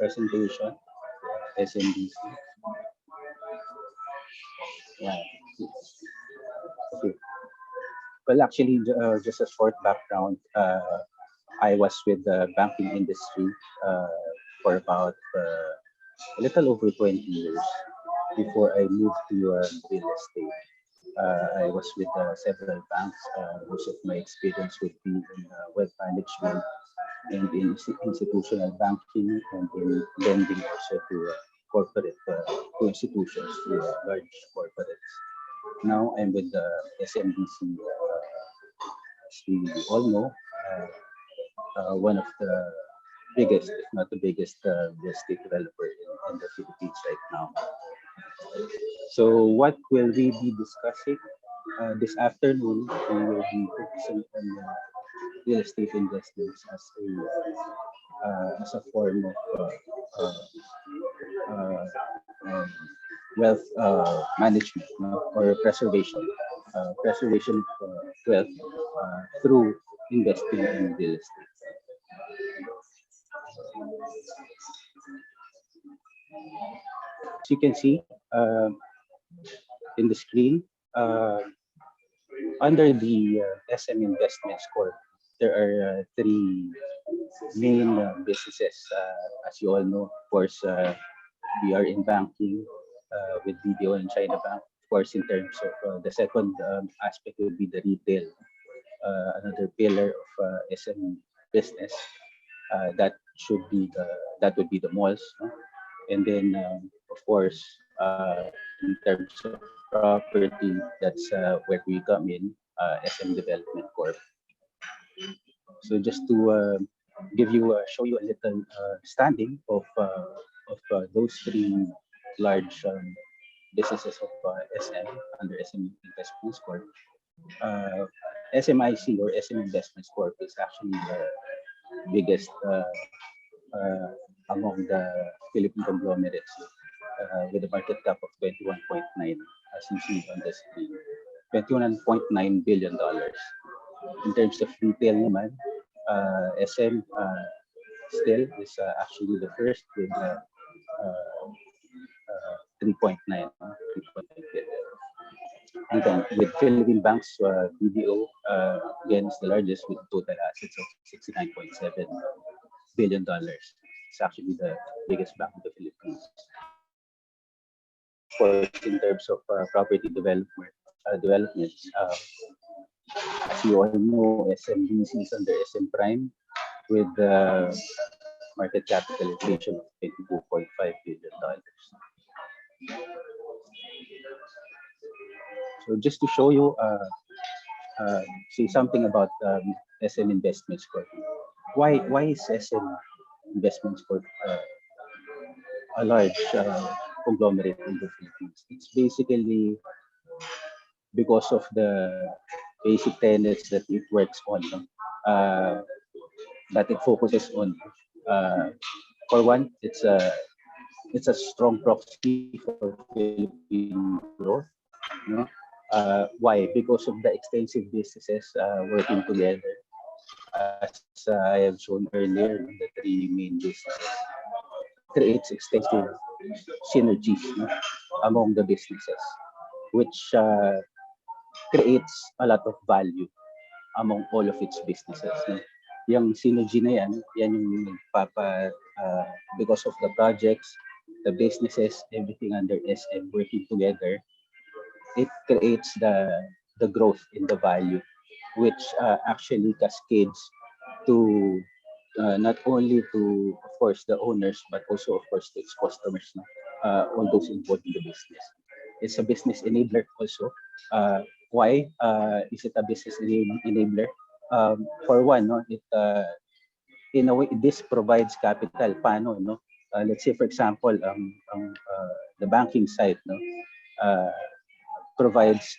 presentation, SMDC. Yeah. Okay. Well, actually, just a short background. I was with the banking industry for about a little over 20 years before I moved to real estate. I was with several banks. Most of my experience would be in wealth management and in institutional banking and in lending also to corporate to institutions, to large corporates. Now I'm with the SMDC, as we all know, one of the biggest, if not the biggest, real estate developer in the Philippines right now. So what will we be discussing this afternoon? We will be focusing on real estate investments as a form of uh, um, wealth management, no? Or preservation of wealth through investing in real estate. As you can see in the screen, under the SM Investments Corp, there are three main businesses. As you all know, of course, we are in banking with BDO and China Bank. Of course, in terms of the second aspect would be the retail, another pillar of SM business. That would be the malls, no? And then of course, in terms of property, that's where we come in, SM Development Corp. So just to show you a little standing of those three large businesses of SM under SM Investments Corp. Uh, SMIC or SM Investments Corp is actually the biggest uh, among the Philippine conglomerates with a market cap of 21.9, as you see on the screen. $21.9 billion. In terms of retail naman, SM still is actually the first with 3.9 billion. And then with Philippine banks, BDO again is the largest with total assets of $69.7 billion. It's actually the biggest bank in the Philippines. Of course, in terms of property developments, as you all know, SMDC is under SM Prime with market capitalization of $22.5 billion. So just to show you, say something about SM Investments Corp. Why is SM Investments Corp a large conglomerate in the Philippines? It's basically because of the basic tenets that it works on, no? That it focuses on. For one, it's a strong proxy for Philippine growth. No? Why? Because of the extensive businesses working together. As I have shown earlier, the three main businesses creates extensive synergies, no, among the businesses, which creates a lot of value among all of its businesses. No? Yung synergy na yan yung because of the projects, the businesses, everything under SM working together, it creates the growth in the value, which actually cascades to not only to, of course, the owners, but also, of course, to its customers, no? All those involved in the business. It's a business enabler also. Why is it a business enabler? For one, no, it in a way this provides capital. Paano, no? Let's say, for example, the banking side, no, provides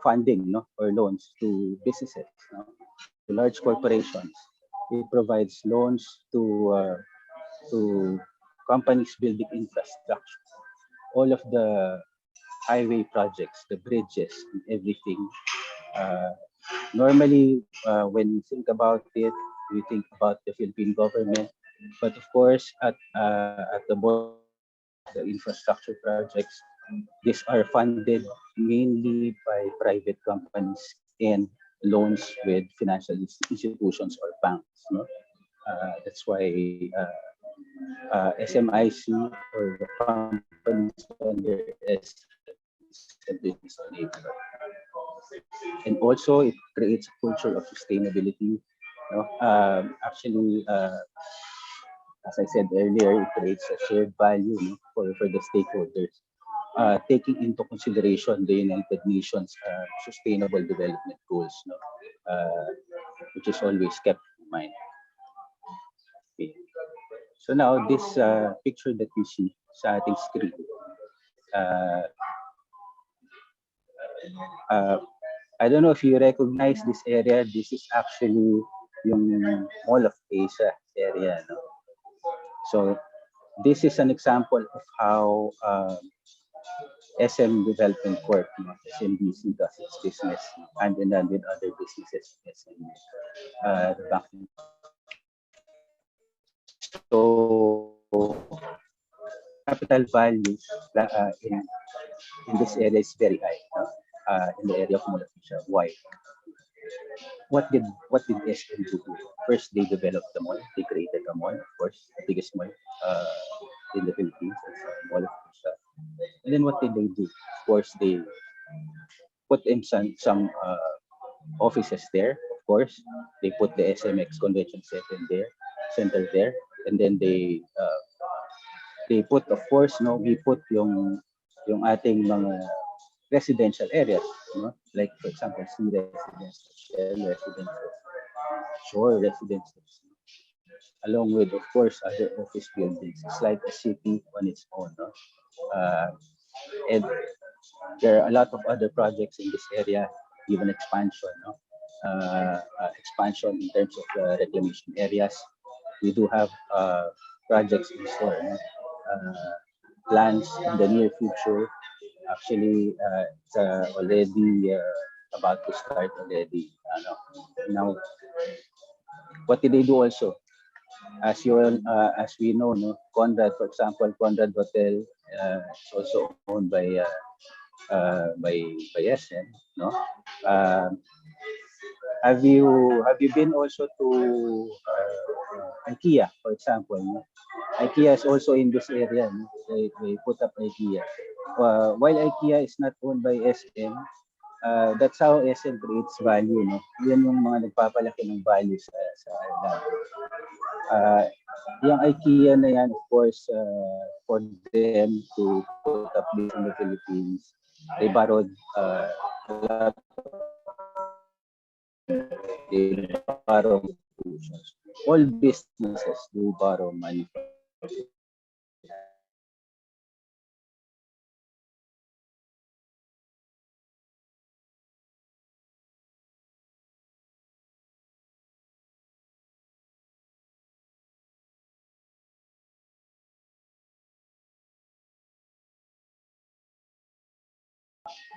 funding, no, or loans to businesses, no, to large corporations. It provides loans to companies building infrastructure. All of the highway projects, the bridges, and everything. Normally, when we think about it, we think about the Philippine government. But of course, at the bottom line, the infrastructure projects, these are funded mainly by private companies and loans with financial institutions or banks. No? That's why SMIC or the companies under SMDC business enabler. And also, it creates a culture of sustainability. No? Actually, as I said earlier, it creates a shared value, no, for the stakeholders, taking into consideration the United Nations Sustainable Development Goals, no, uh, which is always kept in mind. Okay. So now this picture that you see sa ating screen, uh, uh, I don't know if you recognize this area. This is actually yung Mall of Asia area. No? So this is an example of how SM Development Corp, SMDC, does its business hand in hand with other businesses in SM, the banking. So capital values in this area is very high, in the area of Mall of Asia. Why? What did SM do? First, they developed the mall. They created a mall, of course, the biggest mall uh, in the Philippines, Mall of Asia. And then what did they do? Of course, they put in some offices there. Of course, they put the SMX Convention Center there, and then they put, of course, no, we put yung ating mga residential areas, no? Like for example, sea residential, shell residential, shore residences, along with, of course, other office buildings. It's like a city on its own, no? Uh, and there are a lot of other projects in this area, even expansion, no? Expansion in terms of reclamation areas. We do have projects in store, no? Plans in the near future. Actually, it's already about to start already. Now, what did they do also? As we know, no, Conrad, for example, Conrad Hotel is also owned by SM, no? Um, have you been also to IKEA, for example? No? IKEA is also in this area. No? They put up IKEA. While IKEA is not owned by SM, that's how SM creates value. No? Yan yung mga nagpapalaki ng value sa Ireland. Yung IKEA na yan, of course, for them to put up this in the Philippines, they borrowed a lot they borrow institutions. All businesses do borrow money from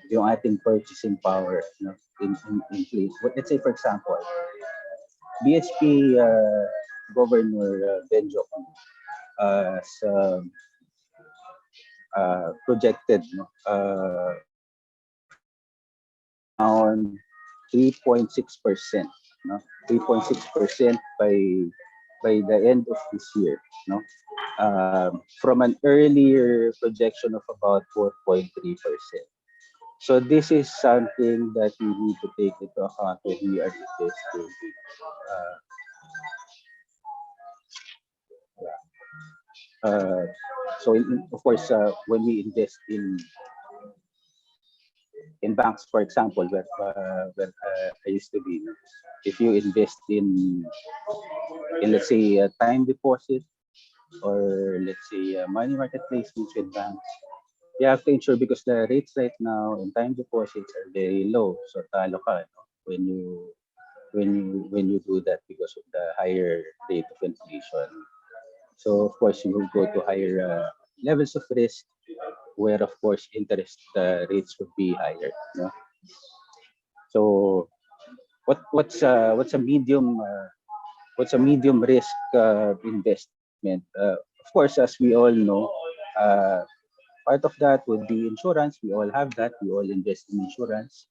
yung ating purchasing power, no, in place. Let's say, for example, BSP Governor Benjo projected, no, on 3.6%, no, 3.6% by the end of this year, no, from an earlier projection of about 4.3%. So this is something that we need to take into account when we are investing. So of course, when we invest in banks, for example, where I used to be, if you invest in let's say a time deposit or let's say money market placements with banks, you have to ensure because the rates right now in time deposits are very low. So talo ka, no? When you do that because of the higher rate of inflation. So of course you will go to higher levels of risk, where of course interest rates would be higher. No? So what's a medium what's a medium risk investment? Of course, as we all know, uh, part of that would be insurance. We all have that. We all invest in insurance.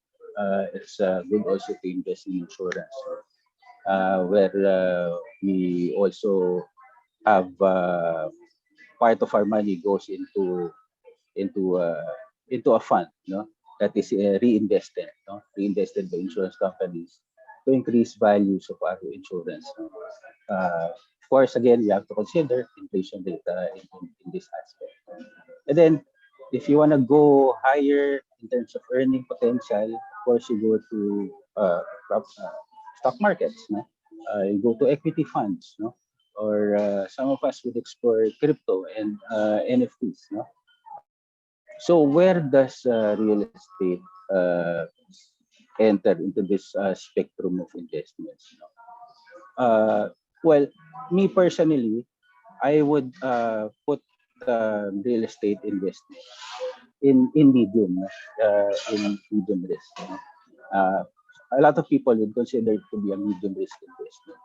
It's good also to invest in insurance, where we also have part of our money goes into uh, into a fund, that is reinvested, reinvested by insurance companies to increase values of our insurance. Of course, again, we have to consider inflation rate in this aspect. And then, if you want to go higher in terms of earning potential, of course, you go to stock markets, no? You go to equity funds, no? Or some of us would explore crypto and NFTs, no? So where does real estate enter into this spectrum of investments? No? Well, me personally, I would put real estate investment in medium, in medium risk. A lot of people would consider it to be a medium risk investment.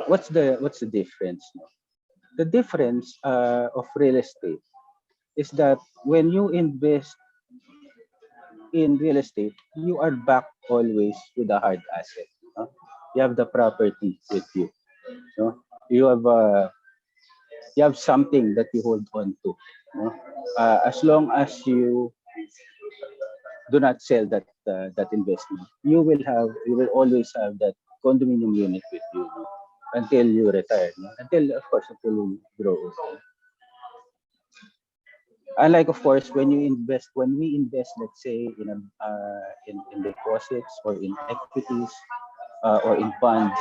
What's the difference? No? The difference of real estate is that when you invest in real estate, you are backed always with a hard asset. No? You have the property with you. No? You have something that you hold on to. No? As long as you do not sell that investment, you will always have that condominium unit with you, no? Until you retire, no? Until, of course, until you grow old. Unlike, of course, when we invest, let's say, in deposits or in equities or in bonds,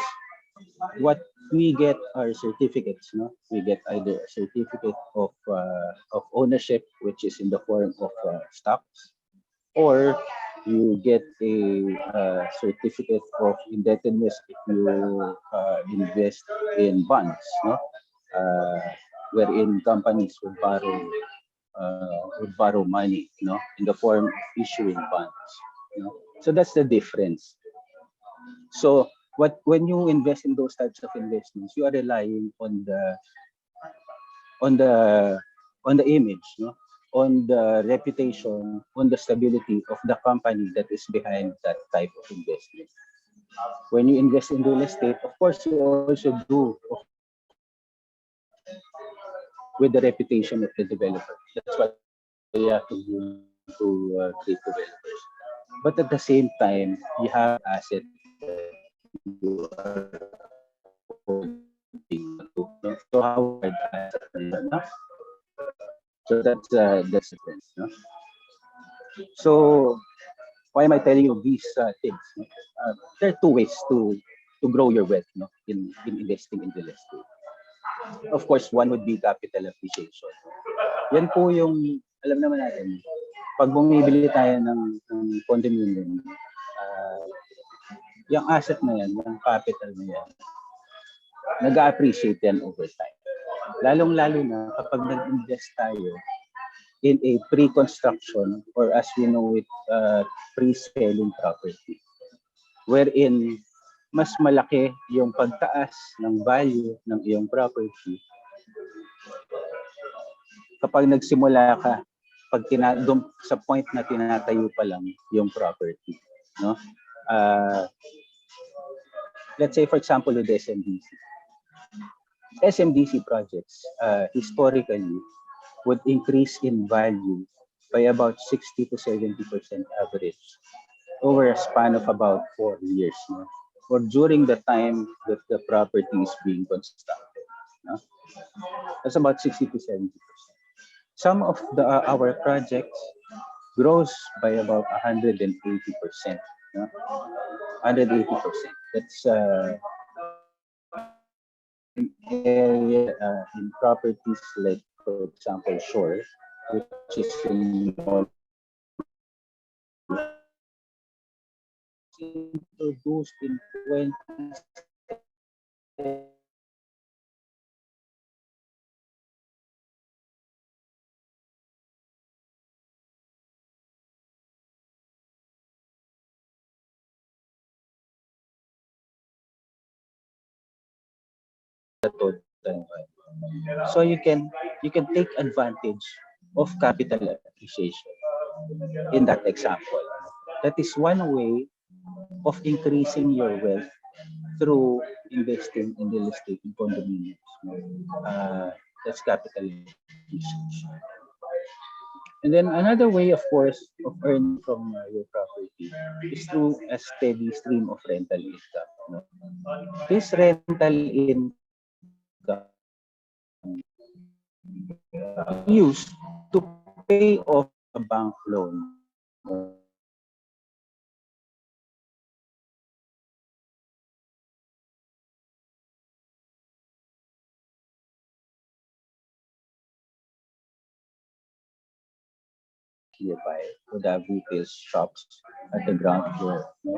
what we get are certificates. No, we get either a certificate of ownership, which is in the form of stocks, or you get a certificate of indebtedness if you invest in bonds. No, uh, wherein companies would borrow money, in the form of issuing bonds. So that's the difference. So when you invest in those types of investments, you are relying on the on the image, on the reputation, on the stability of the company that is behind that type of investment. When you invest in real estate, of course, you also do with the reputation of the developer. That's why you have to great developers. But at the same time, you have asset that you are holding on to. So how hard asset na yun, no? So that's the difference. No? So why am I telling you these things? No? There are two ways to grow your wealth, in investing in real estate. Of course, one would be capital appreciation. Yan po yung, alam naman natin, pag bumibili tayo ng condominium, yung asset na yan, yung capital na yan, nag-appreciate yan over time. Lalong-lalo na kapag nag-invest tayo in a pre-construction or as we know it, pre-selling property, wherein mas malaki yung pagtaas ng value ng iyong property kapag nagsimula ka sa point na tinatayo pa lang yung property, no? Let's say, for example, with SMDC. SMDC projects historically would increase in value by about 60 to 70% average over a span of about 4 years, no? Or during the time that the property is being constructed. No? That's about 60 to 70%. Some of our projects grows by about 180%. No? 180%. That's in area in properties like, for example, Shore, which is in introduced in 2017. total value. So you can take advantage of capital appreciation in that example. That is one way of increasing your wealth through investing in real estate in condominiums. That's capital appreciation. And then another way, of course, of earning from your property is through a steady stream of rental income. No? This rental income used to pay off a bank loan or nearby would have retail shops at the ground floor. No?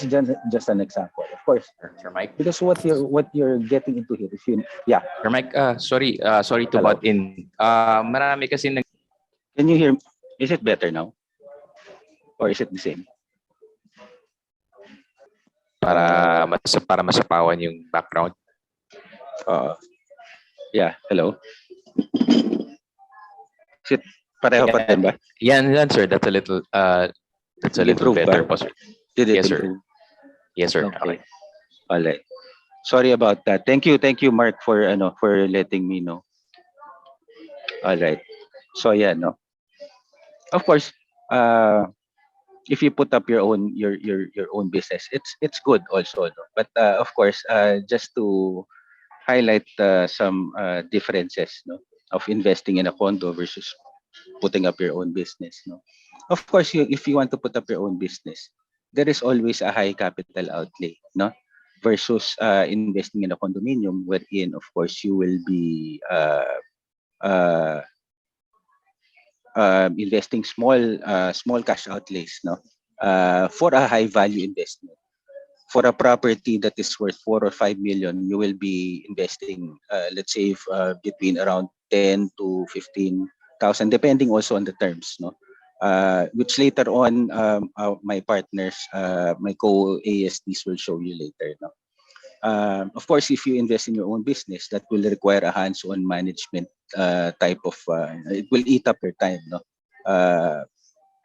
It's just an example, of course, Sir Mike. because what you're getting into here, if you Sir Mike, sorry to Hello. butt in. Marami kasi Can you hear? Is it better now, or is it the same? para masapawan yung background. Yeah. Hello. Is it pareho pa din ba? Yan sir, that's a little better po, sir. Did it Yes, sir. improve? Yes, sir. Okay. All right. Sorry about that. Thank you, Mark, for letting me know. All right. So yeah, no. Of course, if you put up your own business, it's good also. No? But of course, just to highlight some differences, no, of investing in a condo versus putting up your own business. No, of course, if you want to put up your own business, there is always a high capital outlay, no, versus investing in a condominium, wherein of course you will be uh, investing small cash outlays, no, for a high value investment. For a property that is worth 4 or 5 million, you will be investing, let's say, between around 10 to 15,000, depending also on the terms, no. Which later on, my partners, my co-ASDs will show you later, no. Of course, if you invest in your own business, that will require a hands-on management type of. It will eat up your time, no.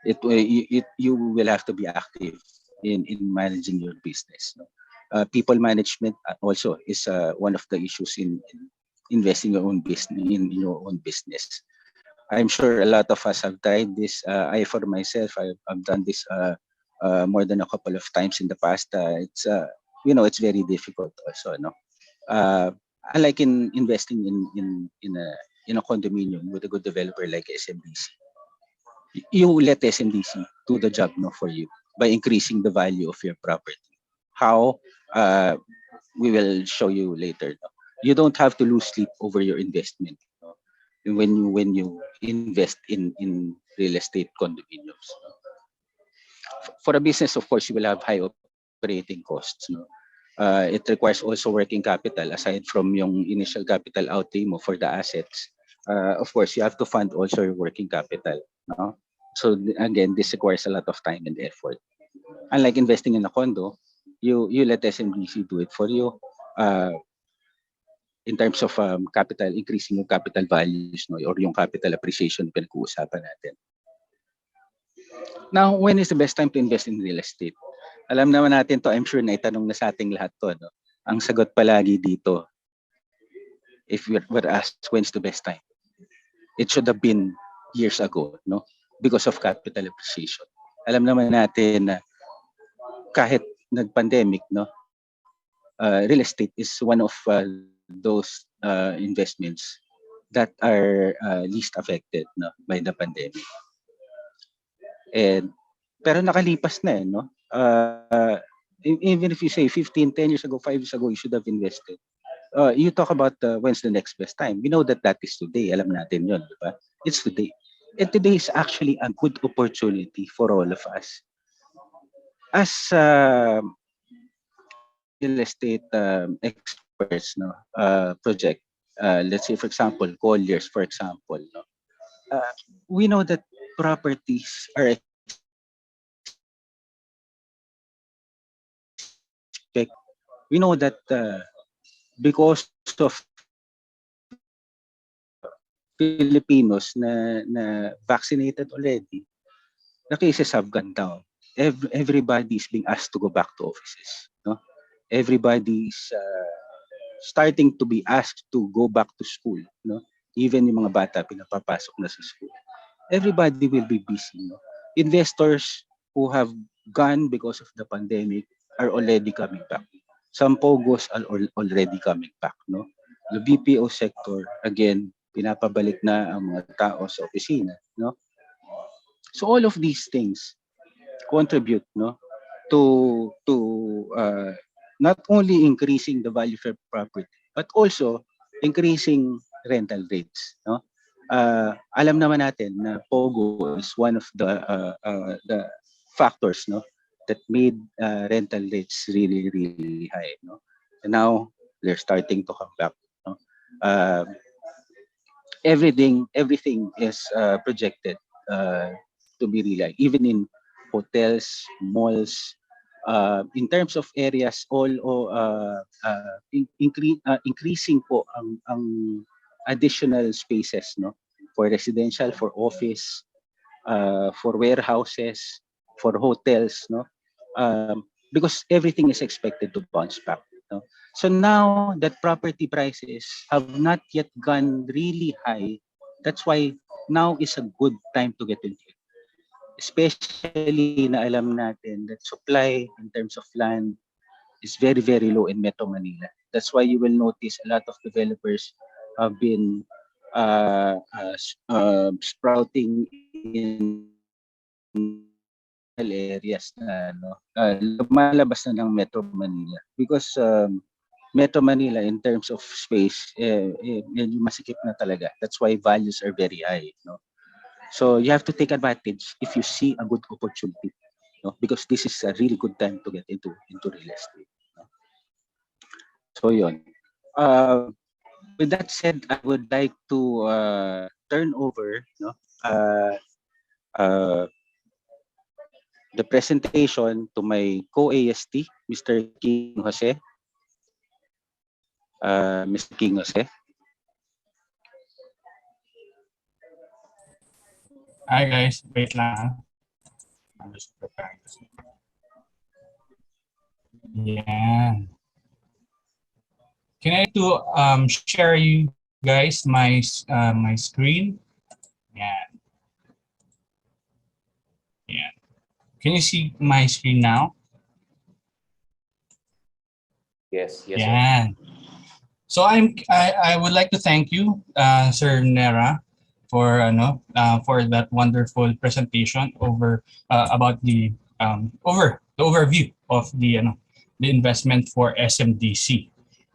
You will have to be active in managing your business. No? People management also is one of the issues in investing your own business in your own business. I'm sure a lot of us have tried this. I, for myself, I've done this more than a couple of times in the past. It's it's very difficult also. No, unlike in investing in a condominium with a good developer like SMDC, you let SMDC do the job, no, for you by increasing the value of your property. How? We will show you later. No? You don't have to lose sleep over your investment, no? When you invest in real estate condominiums. No? For a business, of course, you will have high operating costs. No? It requires also working capital aside from yung initial capital outlay mo for the assets. Of course, you have to fund also your working capital. No? So again, this requires a lot of time and effort. Unlike investing in a condo, you let SMDC do it for you. In terms of capital, increasing yung capital values, no, or yung capital appreciation pinag-uusapan natin. Now, when is the best time to invest in real estate? Alam naman natin to, I'm sure na itanong na sa ating lahat to. No? Ang sagot palagi dito, if we're asked when's the best time, it should have been years ago, no? Because of capital appreciation. Alam naman natin na kahit nag-pandemic, no, real estate is one of those investments that are least affected, no, by the pandemic. And pero nakalipas na, no? Even if you say 15, 10 years ago, 5 years ago, you should have invested. You talk about when's the next best time. We know that is today. Alam natin yun, di ba? It's today. And today is actually a good opportunity for all of us. As real estate experts, developers, no, project, let's say for example, Colliers, for example, no, we know that properties are expected. We know that because of Filipinos na vaccinated already, the cases have gone down. Everybody is being asked to go back to offices. No, everybody's starting to be asked to go back to school. No, even yung mga bata pinapapasok na sa school. Everybody will be busy. No, investors who have gone because of the pandemic are already coming back. Some pogos are already coming back. No, the BPO sector again pinapabalik na ang mga tao sa opisina. No, so all of these things contribute, no, to not only increasing the value of property but also increasing rental rates, no. Alam naman natin na pogo is one of the factors, no, that made rental rates really high, no. And now they're starting to come back, no. Everything is projected to be real, even in hotels, malls, in terms of areas, increasing po ang additional spaces, no, for residential, for office, for warehouses, for hotels, no, because everything is expected to bounce back. No? So now that property prices have not yet gone really high, that's why now is a good time to get into it. Especially na alam natin that supply in terms of land is very low in Metro Manila. That's why you will notice a lot of developers have been sprouting in areas na lumalabas na ng Metro Manila because Metro Manila in terms of space medyo masikip na talaga. That's why values are very high, no. So you have to take advantage if you see a good opportunity, no, because this is a really good time to get into real estate, no? So yun. With that said, I would like to turn over, no, the presentation to my co-AST, Mr. King Jose. Mr. King Jose. Hi guys, wait lang. I'm just preparing this. Yeah. Can I share you guys my my screen? Yeah. Yeah. Can you see my screen now? Yes. Yeah. So I would like to thank you, Sir Nera, for that wonderful presentation about the overview of the investment for SMDC.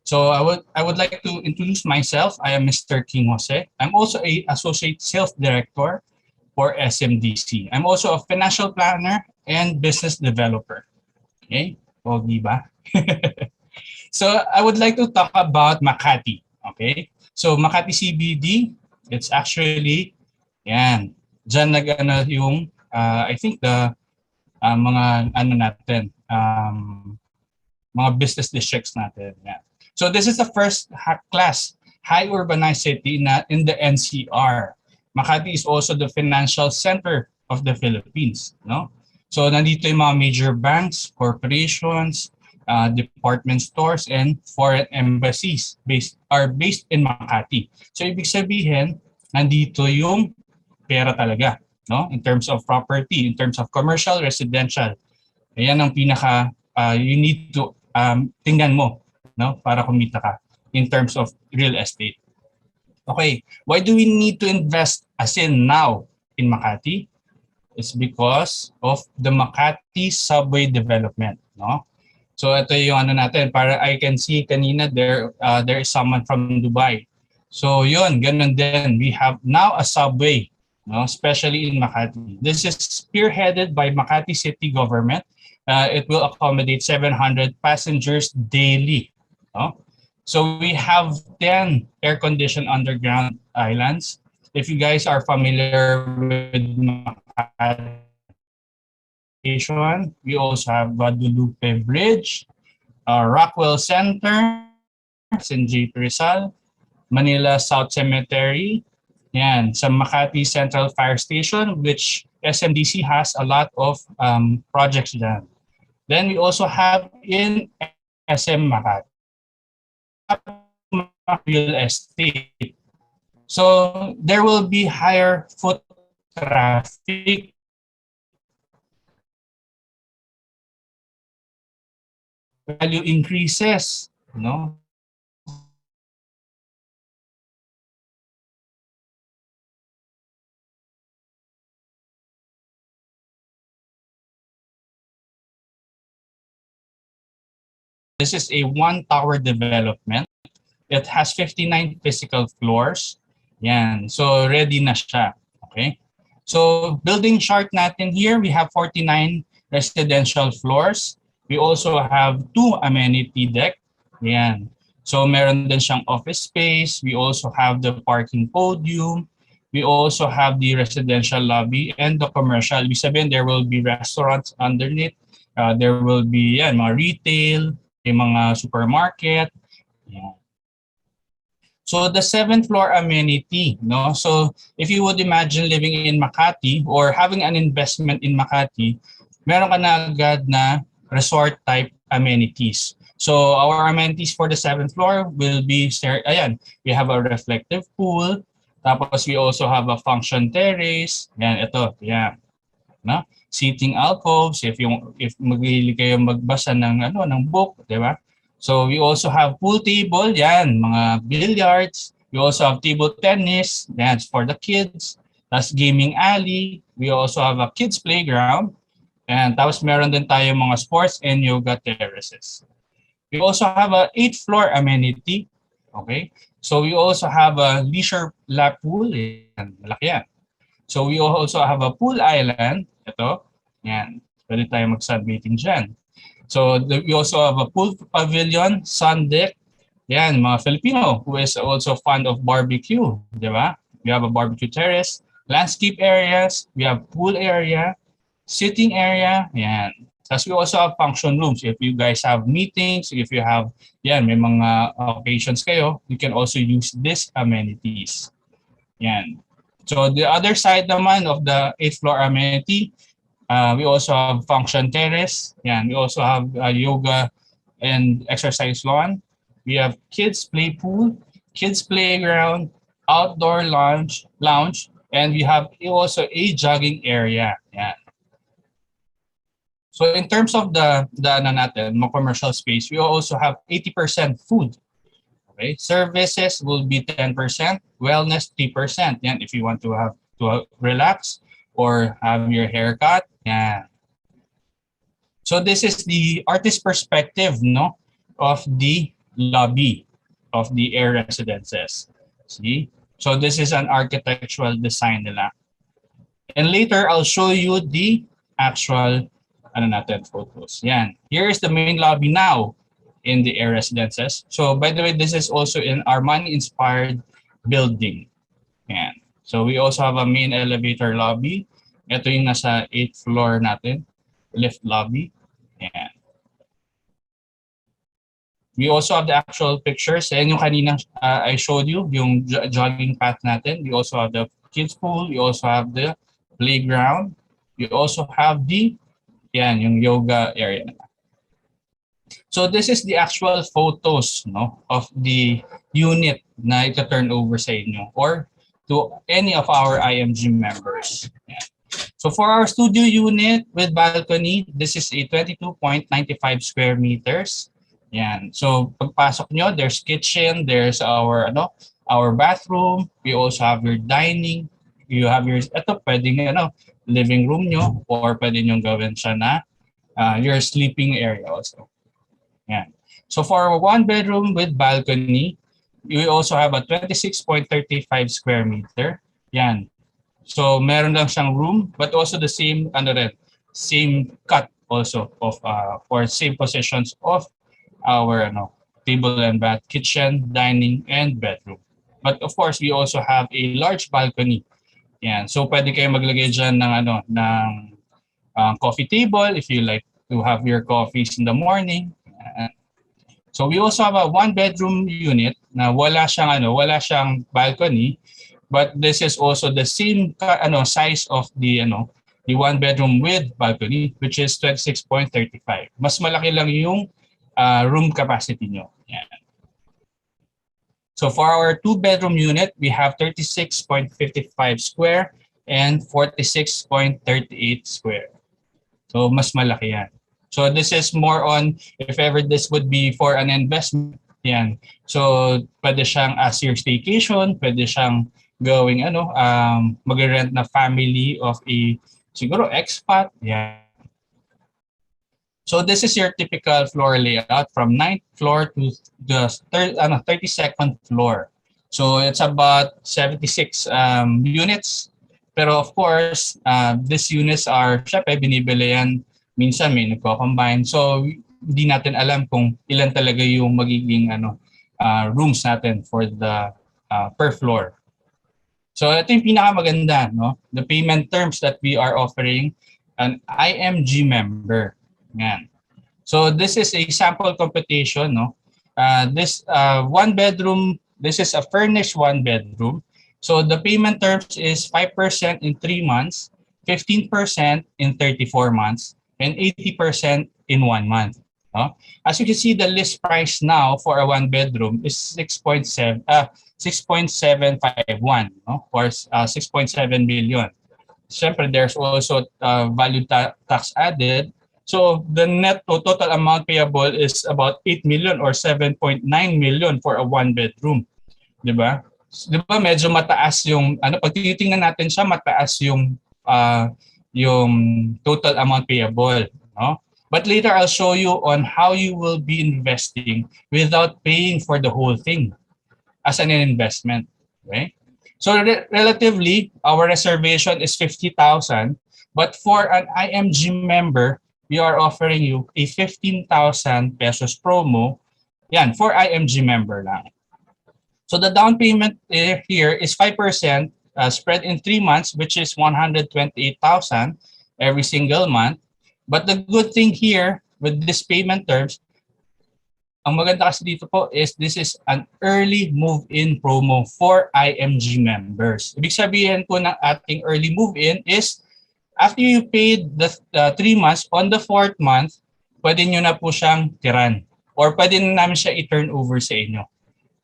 So I would like to introduce myself. I am Mr. King Jose. I'm also a associate sales director for SMDC. I'm also a financial planner and business developer. Okay, well, diba? So I would like to talk about Makati. Okay, so Makati CBD, it's actually, yan, dyan yung, I think the mga natin, mga business districts natin. Yeah. So this is the first class high urbanized city in the NCR. Makati is also the financial center of the Philippines, no? So nandito yung mga major banks, corporations, department stores, and foreign embassies based in Makati. So ibig sabihin, nandito yung pera talaga, no? In terms of property, in terms of commercial, residential. Ayan ang pinaka you need to tingnan mo, no, para kumita ka in terms of real estate. Okay, why do we need to invest as in now in Makati? It's because of the Makati subway development, no? So ito yung natin, para I can see kanina there is someone from Dubai. So yun, ganun din. We have now a subway, no, especially in Makati. This is spearheaded by Makati City Government. It will accommodate 700 passengers daily, no? So we have 10 air-conditioned underground islands. If you guys are familiar with Makati Station, we also have Guadalupe Bridge, Rockwell Center, St. J. Rizal, Manila South Cemetery, yan, sa Makati Central Fire Station, which SMDC has a lot of projects dyan. Then we also have in SM Makati, real estate. So there will be higher foot traffic. Value increases, no? This is a one tower development. It has 59 physical floors. Yan. So ready na siya. Okay? So building chart natin here, we have 49 residential floors. We also have 2 amenity deck. Yan. So meron din siyang office space. We also have the parking podium. We also have the residential lobby and the commercial. Ibig sabihin, there will be restaurants underneath. There will be yan, mga retail, mga supermarket. Yan. So the 7th floor amenity, no? So if you would imagine living in Makati or having an investment in Makati, meron ka na agad na resort type amenities. So our amenities for the 7th floor will be, ayan, we have a reflective pool, tapos we also have a function terrace, yan, ito, yan, no? Seating alcoves, if maghihili kayo magbasa ng book, di ba? So we also have pool table, yan, mga billiards. We also have table tennis, that's for the kids. That's gaming alley. We also have a kids playground. And tapos meron din tayo mga sports and yoga terraces. We also have a 8th floor amenity. Okay? So we also have a leisure lap pool. Yan, malaki yan. So we also have a pool island. Ito. Yan. Pwede tayo mag-sunbathing dyan. So we also have a pool pavilion, sun deck. Yan, mga Filipino who is also fond of barbecue, di ba? We have a barbecue terrace, landscape areas, we have pool area, sitting area, yan. Tapos we also have function rooms. If you guys have meetings, if you have, yan, may mga occasions kayo, you can also use these amenities. Yan. So the other side naman of the 8th floor amenity, we also have function terrace. Yan. We also have yoga and exercise lawn. We have kids play pool, kids playground, outdoor lounge, and we have also a jogging area. Yan. So in terms of the commercial space, we also have 80% food. Okay, services will be 10%, wellness 3%. Yan, if you want to have to relax or have your haircut. Yeah. So this is the artist perspective, no, of the lobby of the air residences. See? So this is an architectural design nila. And later I'll show you the actual photos. Yan. Here is the main lobby now in the air residences. So by the way, this is also in Armani-inspired building. Yan. So we also have a main elevator lobby. Ito yung nasa 8th floor natin, lift lobby. Yan. We also have the actual pictures. And yung kanina I showed you, yung jogging path natin. We also have the kids pool. We also have the playground. We also have the, yan, yung yoga area. So this is the actual photos, no, of the unit na ita-turn over sa inyo or to any of our IMG members. Yan. So for our studio unit with balcony, this is a 22.95 square meters. Yan. So pagpasok nyo, there's kitchen, there's our bathroom. We also have your dining. You have your pwedeng living room nyo or pwede nyo gawin siya na your sleeping area also. Yan. So for one bedroom with balcony, we also have a 26.35 square meter. Yan. So meron lang siyang room but also the same same cut also of for same positions of our table and bath, kitchen, dining, and bedroom. But of course, we also have a large balcony. Yan. So pwede kayo maglagay dyan ng coffee table if you like to have your coffees in the morning. So we also have a one bedroom unit na wala siyang balcony, but this is also the same size of the one bedroom with balcony, which is 26.35. Mas malaki lang yung room capacity nyo. Yan. So for our two bedroom unit, we have 36.55 square and 46.38 square. So mas malaki yan. So this is more on if ever this would be for an investment. Yan. So pwede siyang as your staycation, pwede siyang going mag-rent na family of a siguro expat. Yan. So this is your typical floor layout from 9th floor to the 32nd floor. So it's about 76 units. Pero of course, these units are syempre binibili yan minsan may nagko-combine. So hindi natin alam kung ilan talaga yung magiging rooms natin for the per floor. So ito yung pinakamaganda, no? The payment terms that we are offering an IMG member. Yan. So this is a sample computation, no? This one bedroom, this is a furnished one bedroom. So the payment terms is 5% in 3 months, 15% in 34 months, and 80% in 1 month. No? As you can see, the list price now for a one bedroom is 6.751, no? Or 6.7 million. Siyempre, there's also value tax added. So the net total amount payable is about 8 million or 7.9 million for a one bedroom. Di ba? Di ba medyo mataas yung pag titingnan natin siya, mataas yung total amount payable, no? But later I'll show you on how you will be investing without paying for the whole thing as an investment, okay? So relatively, our reservation is 50,000, but for an IMG member, we are offering you a 15,000 pesos promo. Yan, for IMG member lang. So the down payment here is 5% spread in 3 months, which is 128,000 every single month. But the good thing here with this payment terms, ang maganda kasi dito po is this is an early move-in promo for IMG members. Ibig sabihin po ng ating early move-in is after you paid the 3 months, on the 4th month, pwede nyo na po siyang tiran or pwede na namin siya i-turn over sa inyo.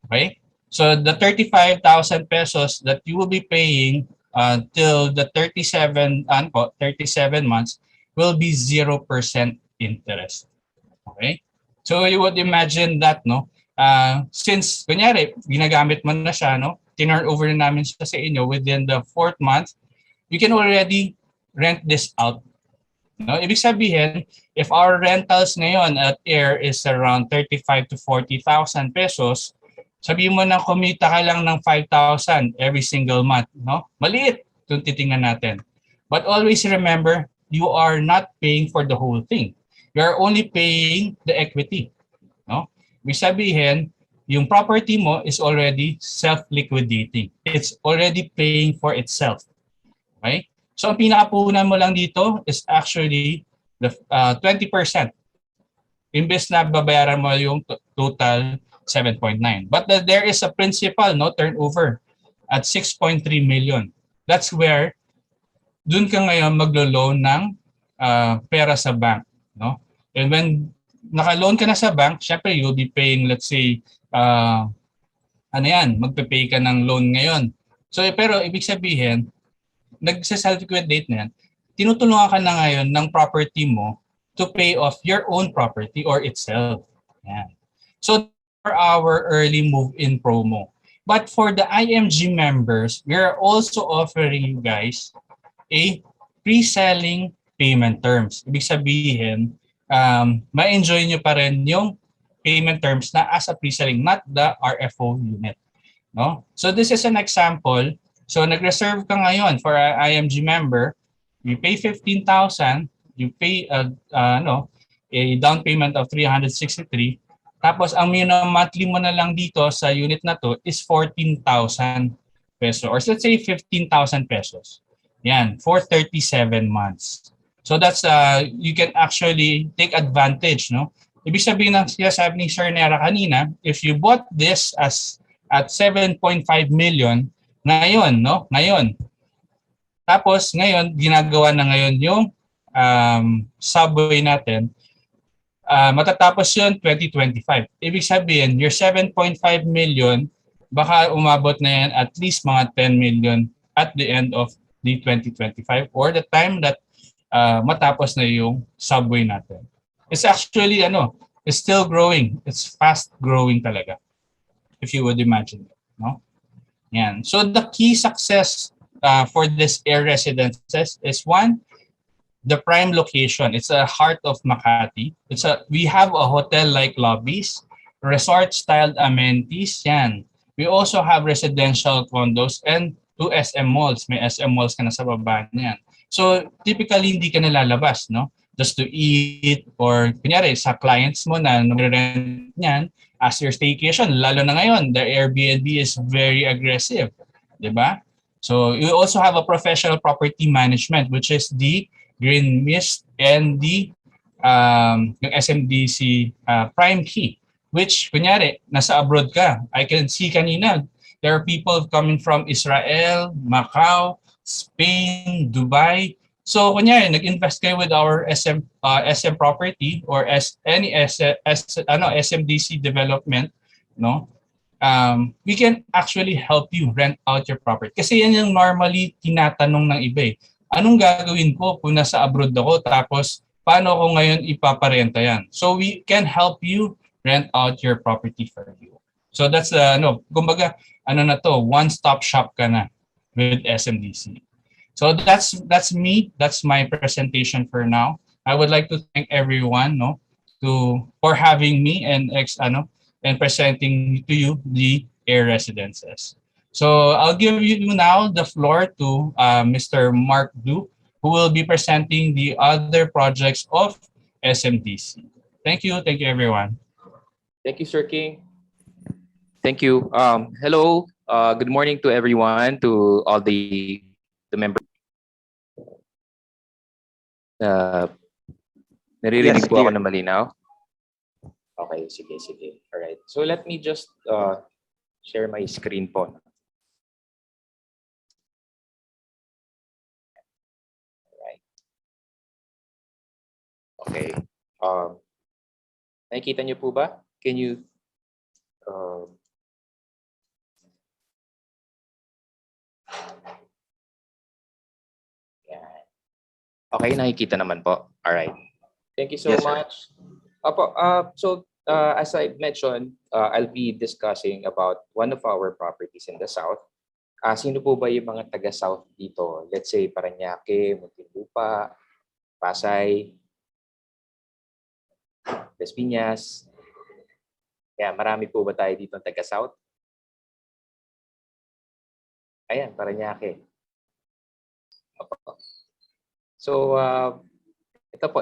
Okay? So the 35,000 pesos that you will be paying till the 37 months will be 0% interest. Okay? So you would imagine that, no? Since, kunyari, ginagamit mo na siya, no? Tinurn over na namin siya sa inyo within the 4th month, you can already rent this out. No? Ibig sabihin, if our rentals ngayon at AIR is around 35 to 40,000 pesos, sabihin mo na kumita ka lang ng 5,000 every single month, no? Maliit kung titingnan natin. But always remember, you are not paying for the whole thing. You are only paying the equity, no? Ibig sabihin, yung property mo is already self-liquidating. It's already paying for itself. Okay? So ang pinakapunan mo lang dito is actually the 20%. Imbes na babayaran mo yung total 7.9. But there is a principal, no, turnover at 6.3 million. That's where dun ka ngayon maglo-loan ng pera sa bank, no? And when naka-loan ka na sa bank, syempre you'll be paying, let's say, magpe-pay ka ng loan ngayon. So pero ibig sabihin, nagse-self-liquidate na yan, tinutulungan ka na ngayon ng property mo to pay off your own property or itself. Yan. So for our early move-in promo. But for the IMG members, we are also offering you guys a pre-selling payment terms. Ibig sabihin, ma-enjoy nyo pa rin yung payment terms na as a pre-selling, not the RFO unit. No? So this is an example. So nag-reserve ka ngayon for an IMG member, you pay 15,000, you pay a down payment of 363, Tapos ang minimum monthly mo na lang dito sa unit na to is 14,000 pesos or let's say 15,000 pesos. Yan, for 37 months. So that's you can actually take advantage, no? Ibig sabihin ng sinasabi ni Sir Nera kanina, if you bought this as at 7.5 million ngayon, no? Ngayon. Tapos ngayon ginagawa na ngayon yung subway natin. Matatapos yun 2025. Ibig sabihin, your 7.5 million, baka umabot na yan at least mga 10 million at the end of the 2025 or the time that matapos na yung subway natin. It's actually, it's still growing. It's fast growing talaga, if you would imagine it. No? Yan. So the key success for this air residences is one, the prime location. It's a heart of Makati. We have a hotel-like lobbies, resort-styled amenities. Yan. We also have residential condos and 2 SM malls. May SM malls ka na sa baba niyan. So typically hindi ka nalalabas, no? Just to eat or kunyari sa clients mo na nag-rent niyan as your staycation. Lalo na ngayon, the Airbnb is very aggressive, 'di ba? So you also have a professional property management, which is the Green Mist and the yung SMDC Prime Key, which kunyari nasa abroad ka. I can see kanina there are people coming from Israel, Macau, Spain, Dubai. So kunyari nag-invest kayo with our SM property or any SMDC development, no? We can actually help you rent out your property. Kasi yan yung normally tinatanong ng iba eh. Anong gagawin ko kung nasa abroad ako tapos paano ko ngayon ipaparenta yan? So we can help you rent out your property for you. So that's kumbaga na to, one-stop shop ka na with SMDC. So that's me, that's my presentation for now. I would like to thank everyone for having me and presenting to you the air residences. So I'll give you now the floor to Mr. Mark Du, who will be presenting the other projects of SMDC. Thank you everyone. Thank you, Sir King. Thank you. Hello. Good morning to everyone, to all the members. Naririnig Yes, po ako clear. na malinaw? Okay, sige. Alright. So let me just share my screen po. Alright. Okay. Nakikita niyo po ba? Can you yan. Okay, nakikita naman po. Alright. Thank you so Yes, sir. much. Opo, as I mentioned, I'll be discussing about one of our properties in the South. Sino po ba yung mga taga-South dito? Let's say Parañaque, Muntinlupa, Pasay, Las Piñas. Kaya marami po ba tayo dito taga-South? Ayan, Parañaque. Opo. So, ito po,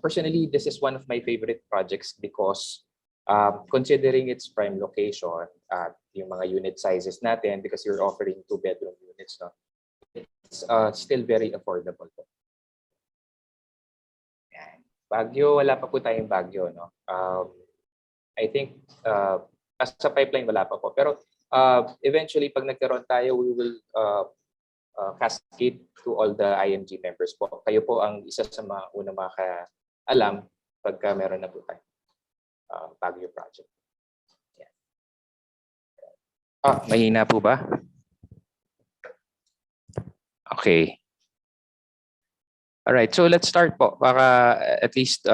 personally, this is one of my favorite projects because considering its prime location at yung mga unit sizes natin, because you're offering 2-bedroom units, no? It's still very affordable po. Yan. Baguio, wala pa po tayong Baguio, no? I think sa pipeline wala pa po. Pero eventually, pag nagkaroon tayo, we will cascade to all the IMG members po. Kayo po ang isa sa mga unang makakaalam pagka meron na po tayo Baguio project. Yan. Mahina po ba? Okay. Alright, so let's start po. Para at least,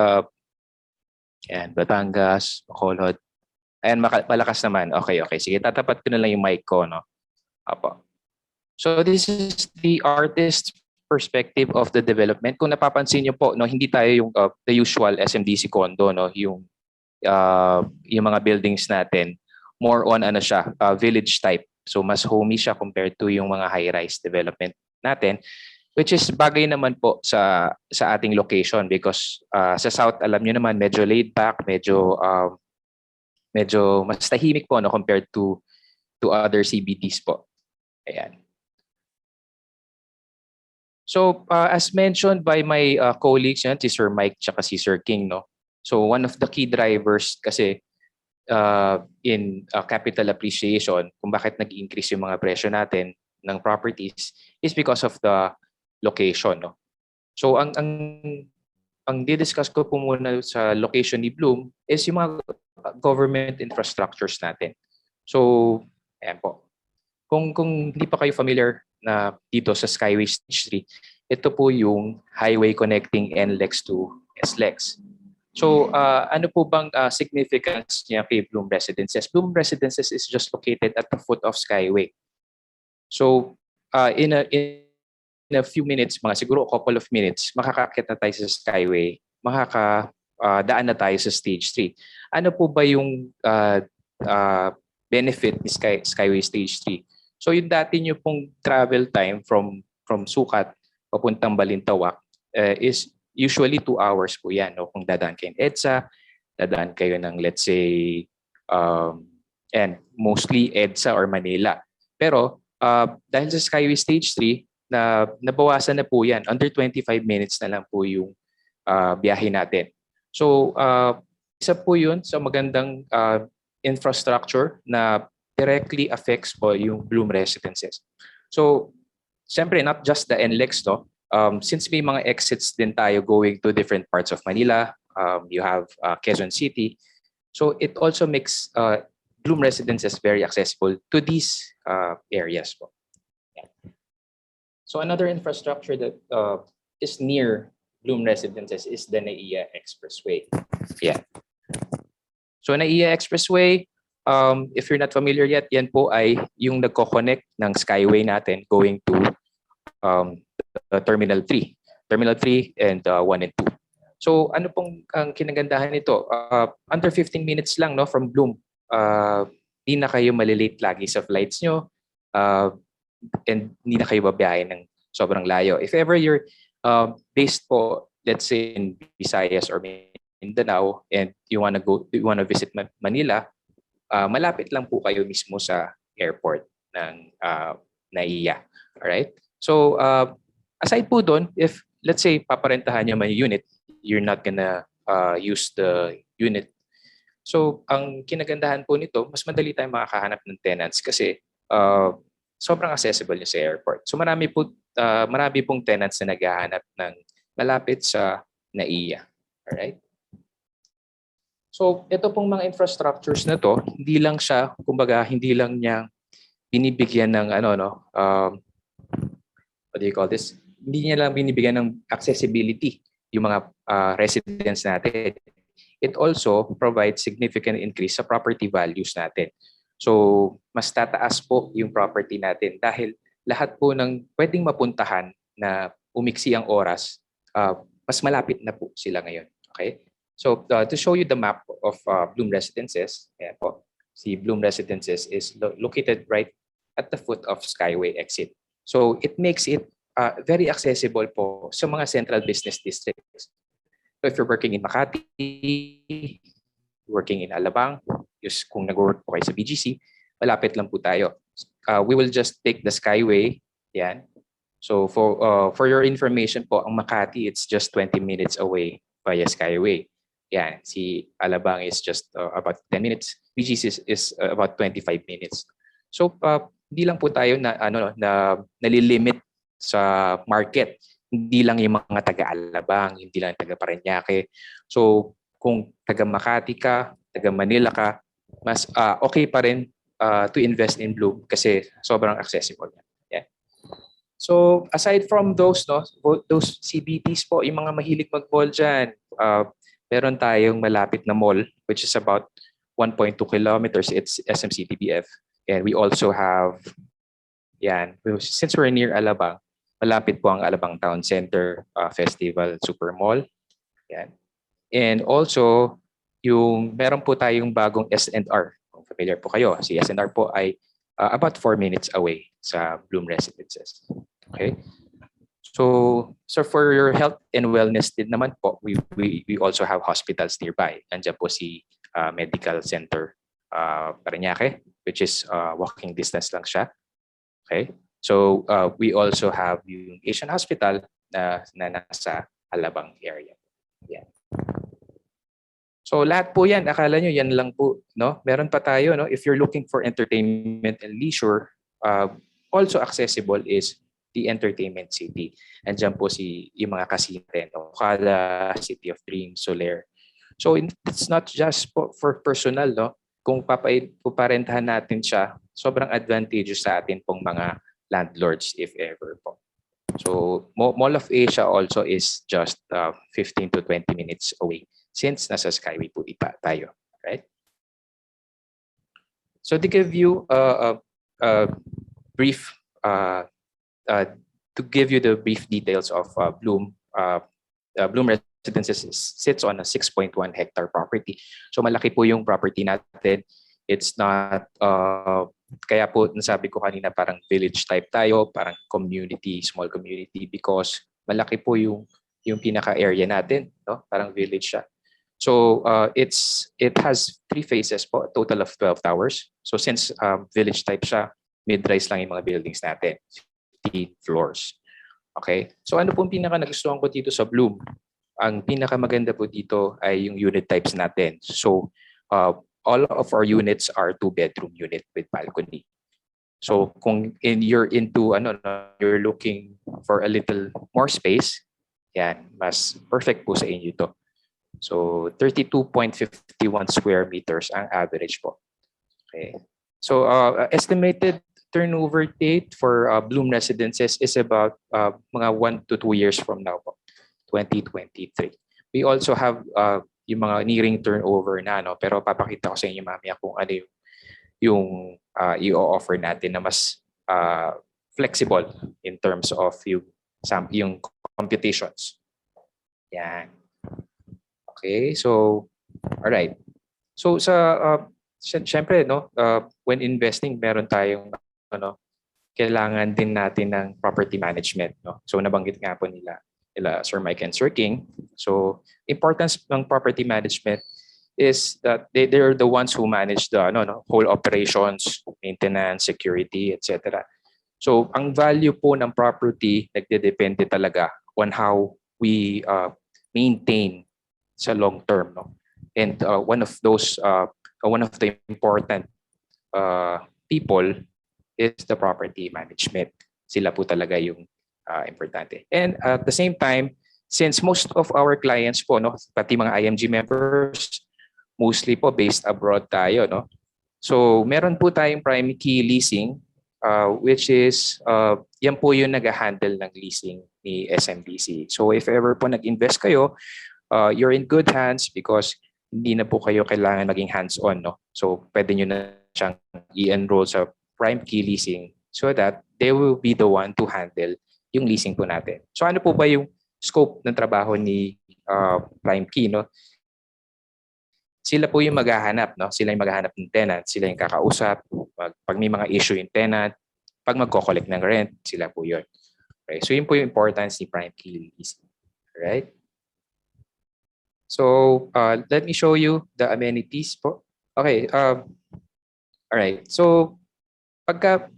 yan, Batangas, Bacolod. Ayan, malakas naman. Okay. Sige, tatapat ko na lang yung mic ko, no? Apo. So this is the artist's perspective of the development. Kung napapansin niyo po, no, hindi tayo yung the usual SMDC condo, no, yung mga buildings natin, more on siya, village type. So mas homey siya compared to yung mga high-rise development natin, which is bagay naman po sa ating location because sa South, alam niyo naman, medyo laid back, medyo medyo mas tahimik po no compared to other CBDs po. Ayan. So as mentioned by my colleagues, yan, si Sir Mike tsaka si Sir King, no. So one of the key drivers kasi in capital appreciation kung bakit nag-increase yung mga presyo natin ng properties is because of the location, no. So ang didiscuss ko po muna sa location ni Bloom is yung mga government infrastructures natin. So ayan po. Kung hindi pa kayo familiar na dito sa Skyway Stage 3, ito po yung highway connecting NLEX to SLEX. So ano po bang significance niya kay Bloom Residences? Bloom Residences is just located at the foot of Skyway. So in a few minutes, mga siguro a couple of minutes, makakakit na tayo sa Skyway, daan na tayo sa Stage 3. Ano po ba yung benefit ni Skyway Stage 3? So yung dati nyo pong travel time from Sukat papuntang Balintawak is usually 2 hours po yan. No? Kung dadaan kayo ng EDSA, dadaan kayo ng let's say, and mostly EDSA or Manila. Pero dahil sa Skyway Stage 3, nabawasan na po yan. Under 25 minutes na lang po yung biyahe natin. So isa po yun sa magandang infrastructure na directly affects po yung Bloom Residences. So, siyempre, not just the NLEX, no? Since may mga exits din tayo going to different parts of Manila, you have Quezon City. So, it also makes Bloom Residences very accessible to these areas po. Yeah. So, another infrastructure that is near Bloom Residences is the Naia Expressway. Yeah. So, Naia Expressway, if you're not familiar yet, yan po ay yung nagko-connect ng Skyway natin going to Terminal 3. Terminal 3 and 1 and 2. So ano pong ang kinagandahan nito? Under 15 minutes lang no, from Bloom. Hindi na kayo malilate lagi sa flights nyo and hindi na kayo babiyahe ng sobrang layo. If ever you're based po, let's say in Visayas or Mindanao and you wanna visit Manila, malapit lang po kayo mismo sa airport ng Naia. Alright? So, aside po doon, if let's say paparentahan niyo man yung unit, you're not gonna use the unit. So, ang kinagandahan po nito, mas madali tayong makakahanap ng tenants kasi sobrang accessible niya sa airport. So, marami pong tenants na naghahanap ng malapit sa Naia. Alright? So, ito pong mga infrastructures na to, hindi lang siya, kumbaga, hindi lang niya binibigyan ng what do you call this? Hindi niya lang binibigyan ng accessibility yung mga residents natin. It also provides significant increase sa property values natin. So, mas tataas po yung property natin dahil lahat po ng pwedeng mapuntahan na umiksi ang oras, mas malapit na po sila ngayon. Okay? So to show you the map of Bloom Residences, ayan po, si Bloom Residences is located right at the foot of Skyway exit. So it makes it very accessible po sa mga central business districts. So if you're working in Makati, working in Alabang, kung nag-work po kayo sa BGC, malapit lang po tayo. We will just take the Skyway, yan. So for your information po, ang Makati, it's just 20 minutes away via Skyway. Yeah, si Alabang is just about 10 minutes. BGC is about 25 minutes. So hindi lang po tayo na nalilimit sa market. Hindi lang yung mga taga-Alabang, hindi lang taga Parañaque. So kung taga Makati ka, taga Manila ka, mas okay pa rin to invest in Bloom kasi sobrang accessible. Yeah. So aside from those those CBDs po, yung mga mahilig mag-mall dyan, meron tayong malapit na mall which is about 1.2 kilometers. It's SMCTBF. And we also have, yan, since we're near Alabang, malapit po ang Alabang Town Center Festival Super Mall. Yan. And also, meron po tayong bagong S&R. Kung familiar po kayo, si S&R po ay about 4 minutes away sa Bloom Residences. Okay? So for your health and wellness din naman po, we also have hospitals nearby. Nandiyan po si medical center Parañaque, which is walking distance lang siya. Okay? So we also have yung Asian Hospital na nasa Alabang area. Yan. So lahat po yan, akala nyo yan lang po, no? Meron pa tayo, no? If you're looking for entertainment and leisure, also accessible is the Entertainment City. Andiyan po yung mga casino, no? Kada, City of Dreams, Soler. So it's not just for personal, no? Kung paparentahan natin siya, sobrang advantageous sa atin pong mga landlords if ever po. So Mall of Asia also is just 15 to 20 minutes away since nasa Skyway po tayo, right? So to give you a brief, to give you the brief details of Bloom Residences sits on a 6.1 hectare property. So malaki po yung property natin. It's not, kaya po nasabi ko kanina parang village type tayo, parang community, small community because malaki po yung pinaka-area natin, no? Parang village siya. So it has 3 phases po, a total of 12 towers. So since village type siya, mid-rise lang yung mga buildings natin, 50 floors. Okay? So ano pong pinaka nagustuhan ko dito sa Bloom? Ang pinaka maganda po dito ay yung unit types natin. So all of our units are 2-bedroom unit with balcony. So kung you're into you're looking for a little more space, yan, mas perfect po sa inyo ito. So 32.51 square meters ang average po. Okay. So estimated turnover date for Bloom Residences is about mga 1 to 2 years from now po, 2023. We also have yung mga nearing turnover na, no? Pero papakita ko sa inyo mamaya kung ano yung i-offer natin na mas flexible in terms of yung computations. Yan. Okay, so all right. So syempre, no, when investing, meron tayong kailangan din natin ng property management, no. So nabanggit nga po nila Sir Mike and Sir King. So importance ng property management is that they're the ones who manage the whole operations, maintenance, security, etc. So ang value po ng property nagdedepende talaga on how we maintain sa long term, no? And one of the important people is the property management. Sila po talaga yung importante. And at the same time, since most of our clients po, no, pati mga IMG members, mostly po based abroad tayo, no. So meron po tayong prime key leasing, which is yan po yung nag-handle ng leasing ni SMDC. So if ever po nag-invest kayo, you're in good hands because hindi na po kayo kailangan maging hands-on, no? So pwede nyo na siyang i-enroll sa prime key leasing so that they will be the one to handle yung leasing po natin. So ano po ba yung scope ng trabaho ni prime key, no? Sila po yung maghahanap, no? Sila yung maghahanap ng tenant, sila yung kakausap, pag may mga issue yung tenant, pag magko-collect ng rent, sila po yun. Okay? So yun po yung importance ni prime key leasing. Right? So let me show you the amenities po. Okay. All right. So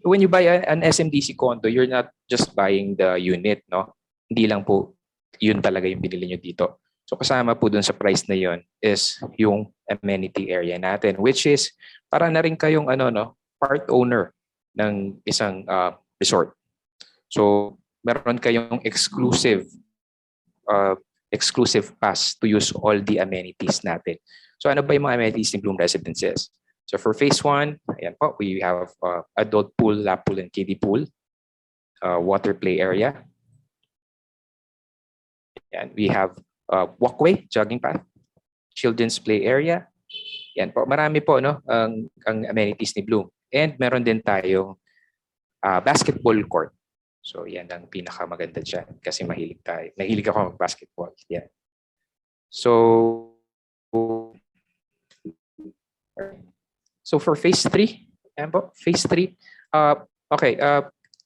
when you buy an SMDC condo, you're not just buying the unit, no? Hindi lang po yun talaga yung binili nyo dito. So kasama po dun sa price na yun is yung amenity area natin, which is para na rin kayong part owner ng isang resort. So meron kayong exclusive pass to use all the amenities natin. So ano ba yung mga amenities ni Bloom Residences? So for phase 1, ayan po, we have adult pool, lap pool, and kiddie pool, water play area. Ayan, we have walkway, jogging path, children's play area. Yan po, marami po ang amenities ni Bloom. And meron din tayong basketball court. So yan ang pinakamaganda dyan kasi mahilig tayo. Mahilig ako mag-basketball. Yan. So for phase 3, ayan po, phase 3, okay,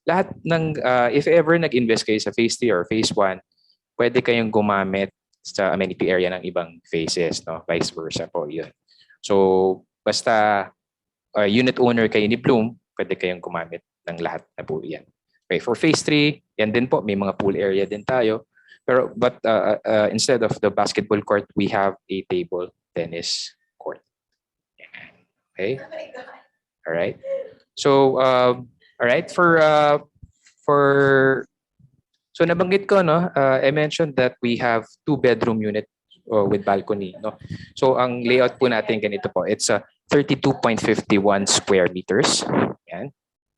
lahat ng, if ever nag-invest kayo sa phase 3 or phase 1, pwede kayong gumamit sa amenity area ng ibang phases, no? Vice versa po yun. So basta unit owner kayo ni Bloom, pwede kayong gumamit ng lahat na po yan. Okay, for phase 3, yan din po, may mga pool area din tayo. But instead of the basketball court, we have a table tennis court. Okay. All right. So, all right, so nabanggit ko, no, I mentioned that we have 2-bedroom unit with balcony, no. So ang layout po natin ganito po. It's a 32.51 square meters. Yan.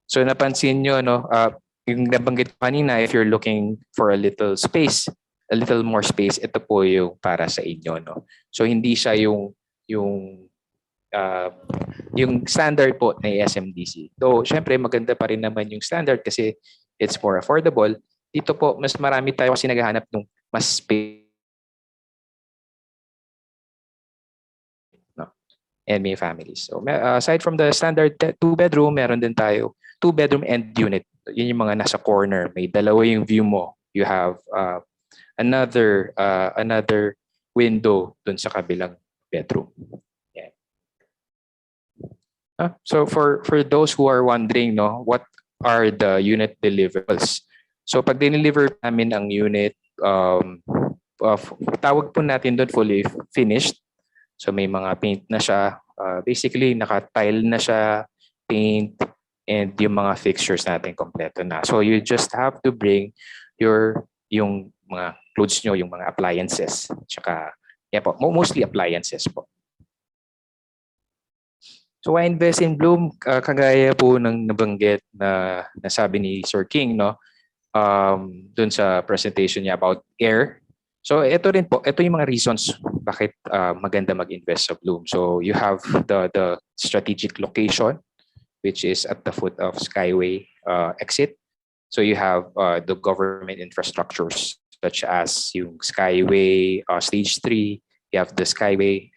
So napansin nyo, no, yung nabanggit ko kanina, if you're looking for a little space, a little more space, ito po yung para sa inyo, no. So hindi siya yung standard po na SMDC. So syempre maganda pa rin naman yung standard kasi it's more affordable. Dito po mas marami tayo kasi naghahanap ng mas space, no, and may families. So aside from the standard 2-bedroom, meron din tayo 2-bedroom end unit. Yun yung mga nasa corner. May dalawa yung view mo. You have another window dun sa kabilang bedroom. Yeah. So for those who are wondering, no, what are the unit deliverables? So pag dineliver namin ang unit, tawag po natin doon fully finished. So may mga paint na siya. Basically, naka-tile na siya, paint, and yung mga fixtures natin kompleto na. So you just have to bring yung mga clothes nyo, yung mga appliances. Tsaka, yeah po, mostly appliances po. So I invest in Bloom, kagaya po ng nabanggit na nasabi ni Sir King, no? Dun sa presentation niya about air. So ito rin po, ito yung mga reasons bakit maganda mag-invest sa Bloom. So you have the strategic location, which is at the foot of Skyway exit. So you have the government infrastructures such as yung Skyway Stage 3, you have the Skyway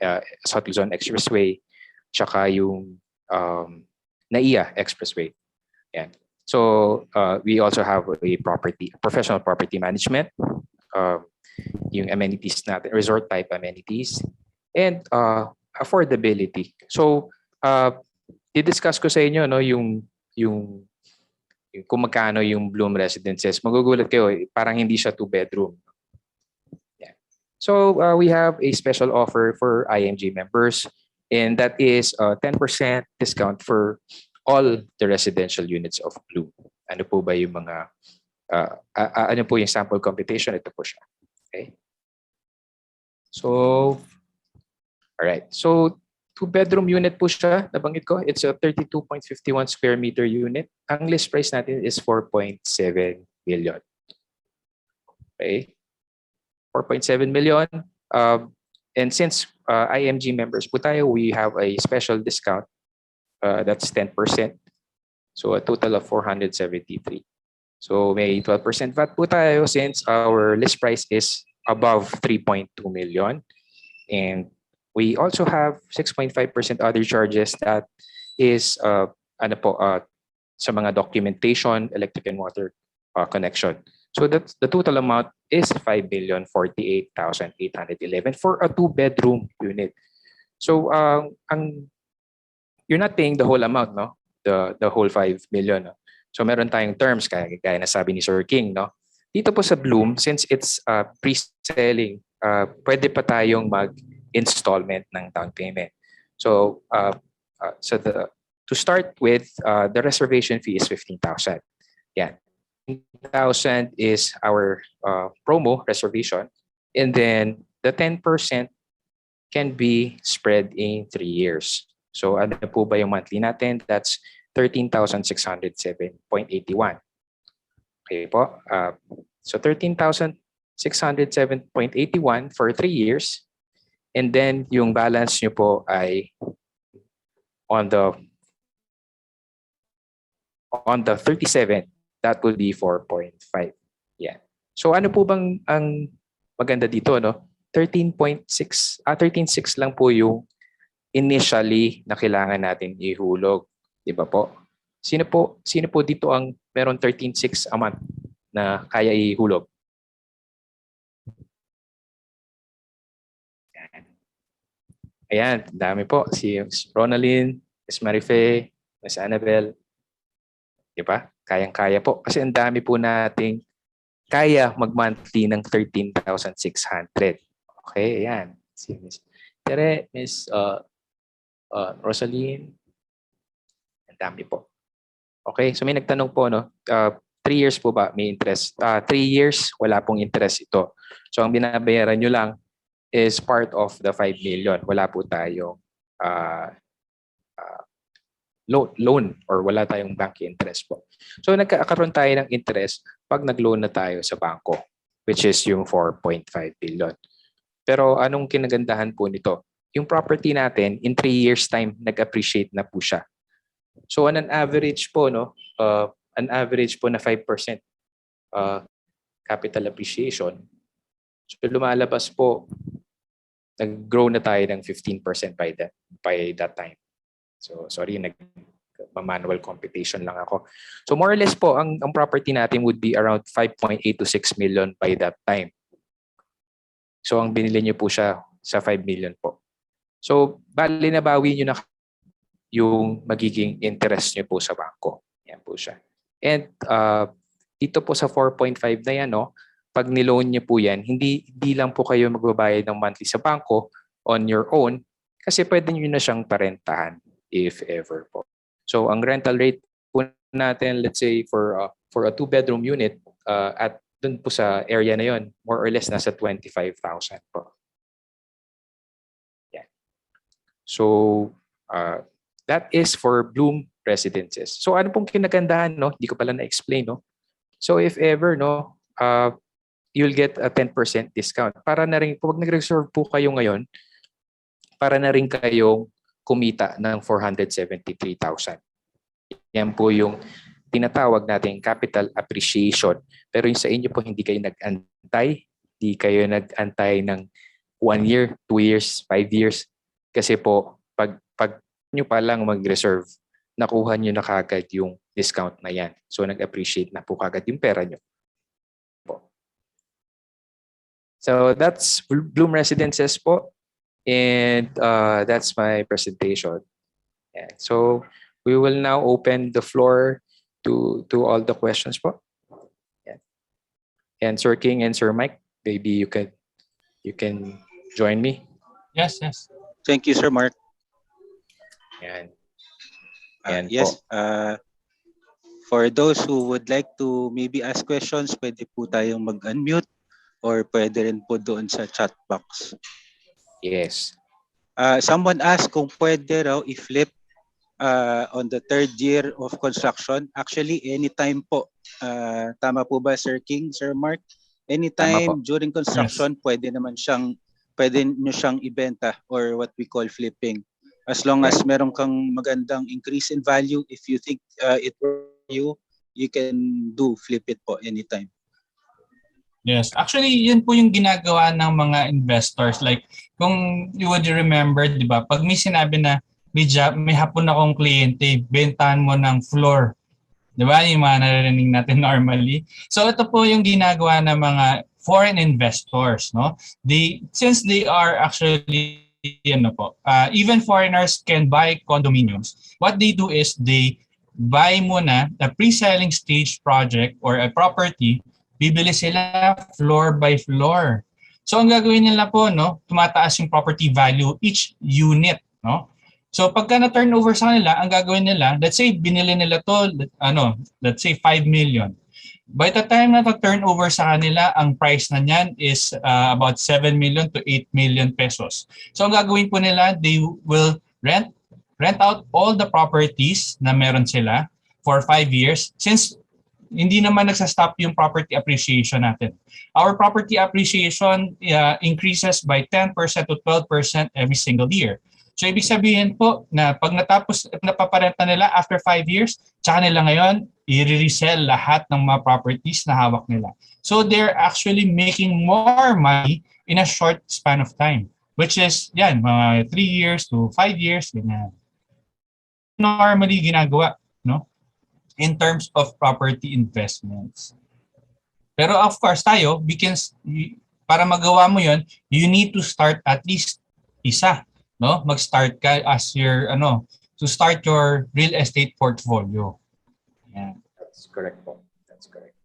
South Luzon Expressway, tsaka yung Naia Expressway. Yan. So we also have a professional property management, yung amenities natin, resort type amenities, and affordability. So i-discuss ko sa inyo, no, yung kung magkano yung Bloom Residences. Magugulat kayo, parang hindi siya 2-bedroom. Yeah. So we have a special offer for IMG members, and that is 10% discount for all the residential units of Bloom. Ano po ba yung mga, ano po yung sample computation? Ito po siya. Okay. So, all right. So, 2-bedroom unit po siya, nabanggit ko. It's a 32.51 square meter unit. Ang list price natin is 4.7 million. Okay. 4.7 million. And since IMG members po tayo, we have a special discount. That's 10%. So a total of 473. So may 12% VAT po tayo since our list price is above 3.2 million. And we also have 6.5% other charges that is sa mga documentation, electric and water connection. So that's the total amount is 5,048,811 for a 2-bedroom unit. So you're not paying the whole amount, no? The whole 5 million. No? So meron tayong terms kaya na sabi ni Sir King, no? Dito po sa Bloom, since it's pre-selling, pwede pa tayong mag-installment ng down payment. So to start with, the reservation fee is 15,000. Yeah. 15,000 is our promo reservation, and then the 10% can be spread in 3 years. So ano po ba yung monthly natin? That's 13,607.81. Okay po. So 13,607.81 for 3 years. And then yung balance nyo po ay on the 37, that would be 4.5. Yeah. So ano po bang ang maganda dito, no? 13.6 lang po yung initially na kailangan natin ihulog, di ba po? Sino po dito ang meron 13.6 a month na kaya ihulog? Ayan, dami po. Si Ms. Ronaldin, Ms. Marife, Ms. Annabel. Di ba? Kayang-kaya po. Kasi ang dami po nating kaya mag-monthly ng 13,600. Okay, ayan. Si Ms. Tere, Ms. Rosaline. Ang dami po. Okay, so may nagtanong po, no? 3 years po ba may interest? 3 years, wala pong interest ito. So ang binabayaran nyo lang is part of the 5 million. Wala po tayong loan or wala tayong bank interest po. So nagkakaroon tayo ng interest pag nag-loan na tayo sa bangko, which is yung 4.5 billion. Pero anong kinagandahan po nito? Yung property natin, in 3 years time, nag-appreciate na po siya. So on an average po, no, an average po na 5% capital appreciation. So lumalabas po, nag-grow na tayo ng 15% by that time. So sorry, nag-manual computation lang ako. So more or less po, ang property natin would be around 5.8 to 6 million by that time. So ang binili niyo po siya sa 5 million po. So bali na bawi niyo na yung magiging interest niyo po sa bangko. Yan po siya. And dito po sa 4.5 na yan, no, pag niloan niyo po yan, hindi lang po kayo magbabayad ng monthly sa bangko on your own kasi pwede niyo na siyang parentahan if ever po. So ang rental rate po natin, let's say for a 2-bedroom unit at dun po sa area na yon, more or less nasa 25,000 po. Yeah. So that is for Bloom residences. So ano pong kinagandahan, no? Hindi ko pala na-explain, no? So if ever, no, you'll get a 10% discount. Para na rin, pag nag-reserve po kayo ngayon, para na rin kayong kumita ng 473,000. Yan po yung tinatawag nating capital appreciation. Pero yung sa inyo po, hindi kayo nag-antay. Hindi kayo nag-antay ng 1 year, 2 years, 5 years. Kasi po, pag nyo pa lang mag-reserve, nakuha nyo na kagad yung discount na yan. So nag-appreciate na po kagad yung pera nyo. So that's Bloom Residences po. And that's my presentation. Yeah. So we will now open the floor to all the questions po. Yeah. And Sir King and Sir Mike, maybe you can join me. Yes. Thank you, Sir Mark. And yes, for those who would like to maybe ask questions, pwede po tayong mag-unmute or pwede rin po doon sa chat box. Yes. Someone asked kung pwede raw i-flip on the 3rd year of construction. Actually, anytime po. Tama po ba, Sir King, Sir Mark? Anytime during construction, yes, pwede nyo siyang ibenta or what we call flipping. As long as meron kang magandang increase in value, if you think it works for you, you can flip it po anytime. Yes. Actually, yun po yung ginagawa ng mga investors. Like, kung you would remember, di ba, pag may sinabi na may hapon akong kliyente, bentahan mo ng floor. Di ba? Yung mga naririnig natin normally. So, ito po yung ginagawa ng mga foreign investors. No? Since they are actually, even foreigners can buy condominiums. What they do is they buy muna a pre-selling stage project or a property. Bibili sila floor by floor. So ang gagawin nila po, no, tumataas yung property value each unit, no? So pagka na turnover sa kanila, ang gagawin nila, let's say binili nila to let's say 5 million. By the time na turnover sa kanila, ang price na niyan is about 7 million to 8 million pesos. So ang gagawin po nila, they will rent out all the properties na meron sila for 5 years since hindi naman nagsa-stop yung property appreciation natin. Our property appreciation increases by 10% to 12% every single year. So ibig sabihin po na pag napaparenta nila after 5 years, tsaka nila ngayon i-resell lahat ng mga properties na hawak nila. So they're actually making more money in a short span of time, which is mga 3 years to 5 years. Ganyan. Normally ginagawa, no? In terms of property investments. Pero of course para magawa mo yon, you need to start at least isa no, mag-start ka as your to start your real estate portfolio. Yan. That's correct po. That's correct.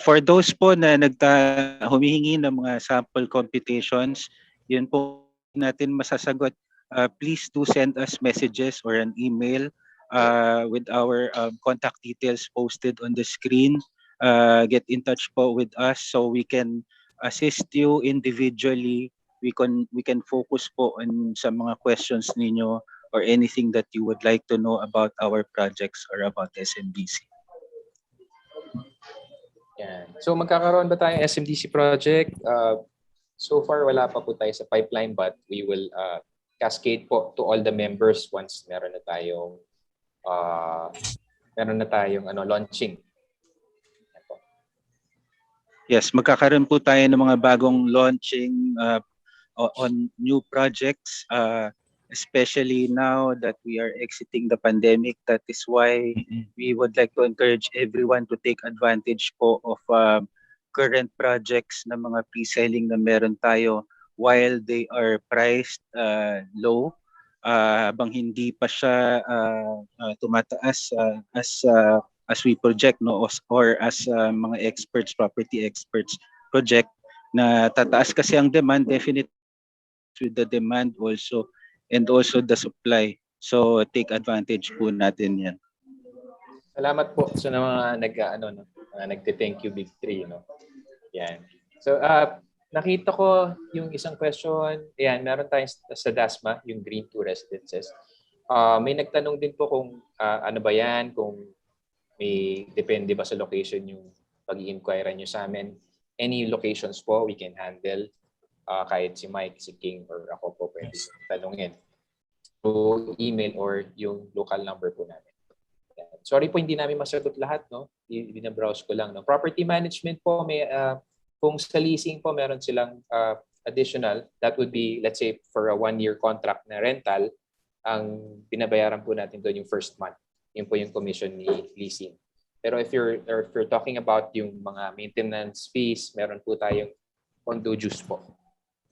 For those po na humihingi ng mga sample computations, yun po natin masasagot. Please do send us messages or an email with our contact details posted on the screen. Get in touch po with us so we can assist you individually. We can focus po on sa mga questions ninyo or anything that you would like to know about our projects or about SMDC. Yan. So magkakaroon ba tayong SMDC project? So far wala pa po tayo sa pipeline, but we will cascade po to all the members once meron na tayong launching. Yes, magkakaroon po tayo ng mga bagong launching on new projects, especially now that we are exiting the pandemic. That is why we would like to encourage everyone to take advantage po of current projects na mga pre-selling na meron tayo while they are priced low, habang hindi pa siya tumataas as we project, no, or as mga experts, property experts project na tataas kasi ang demand, definitely with the demand also and also the supply. So take advantage po natin yan. Salamat po sa mga nagte-thank you Big 3, no. Yan. So nakita ko yung isang question. Yan, meron tayong sa DASMA, yung Green 2 Residences. May nagtanong din po kung ano ba yan, kung may depende ba sa location yung pag-i-inquire nyo sa amin. Any locations po we can handle. Kahit si Mike, si King, or ako po pwede tanungin. Through email or yung local number po namin. Yan. Sorry po, hindi namin masagot lahat, no? Binabrowse ko lang, no? Property management po, may kung sa leasing po meron silang additional, that would be, let's say, for a 1-year contract na rental, ang binabayaran po natin doon yung first month. Yun po yung commission ni leasing. Pero if you're talking about yung mga maintenance fees, meron po tayong condo dues po.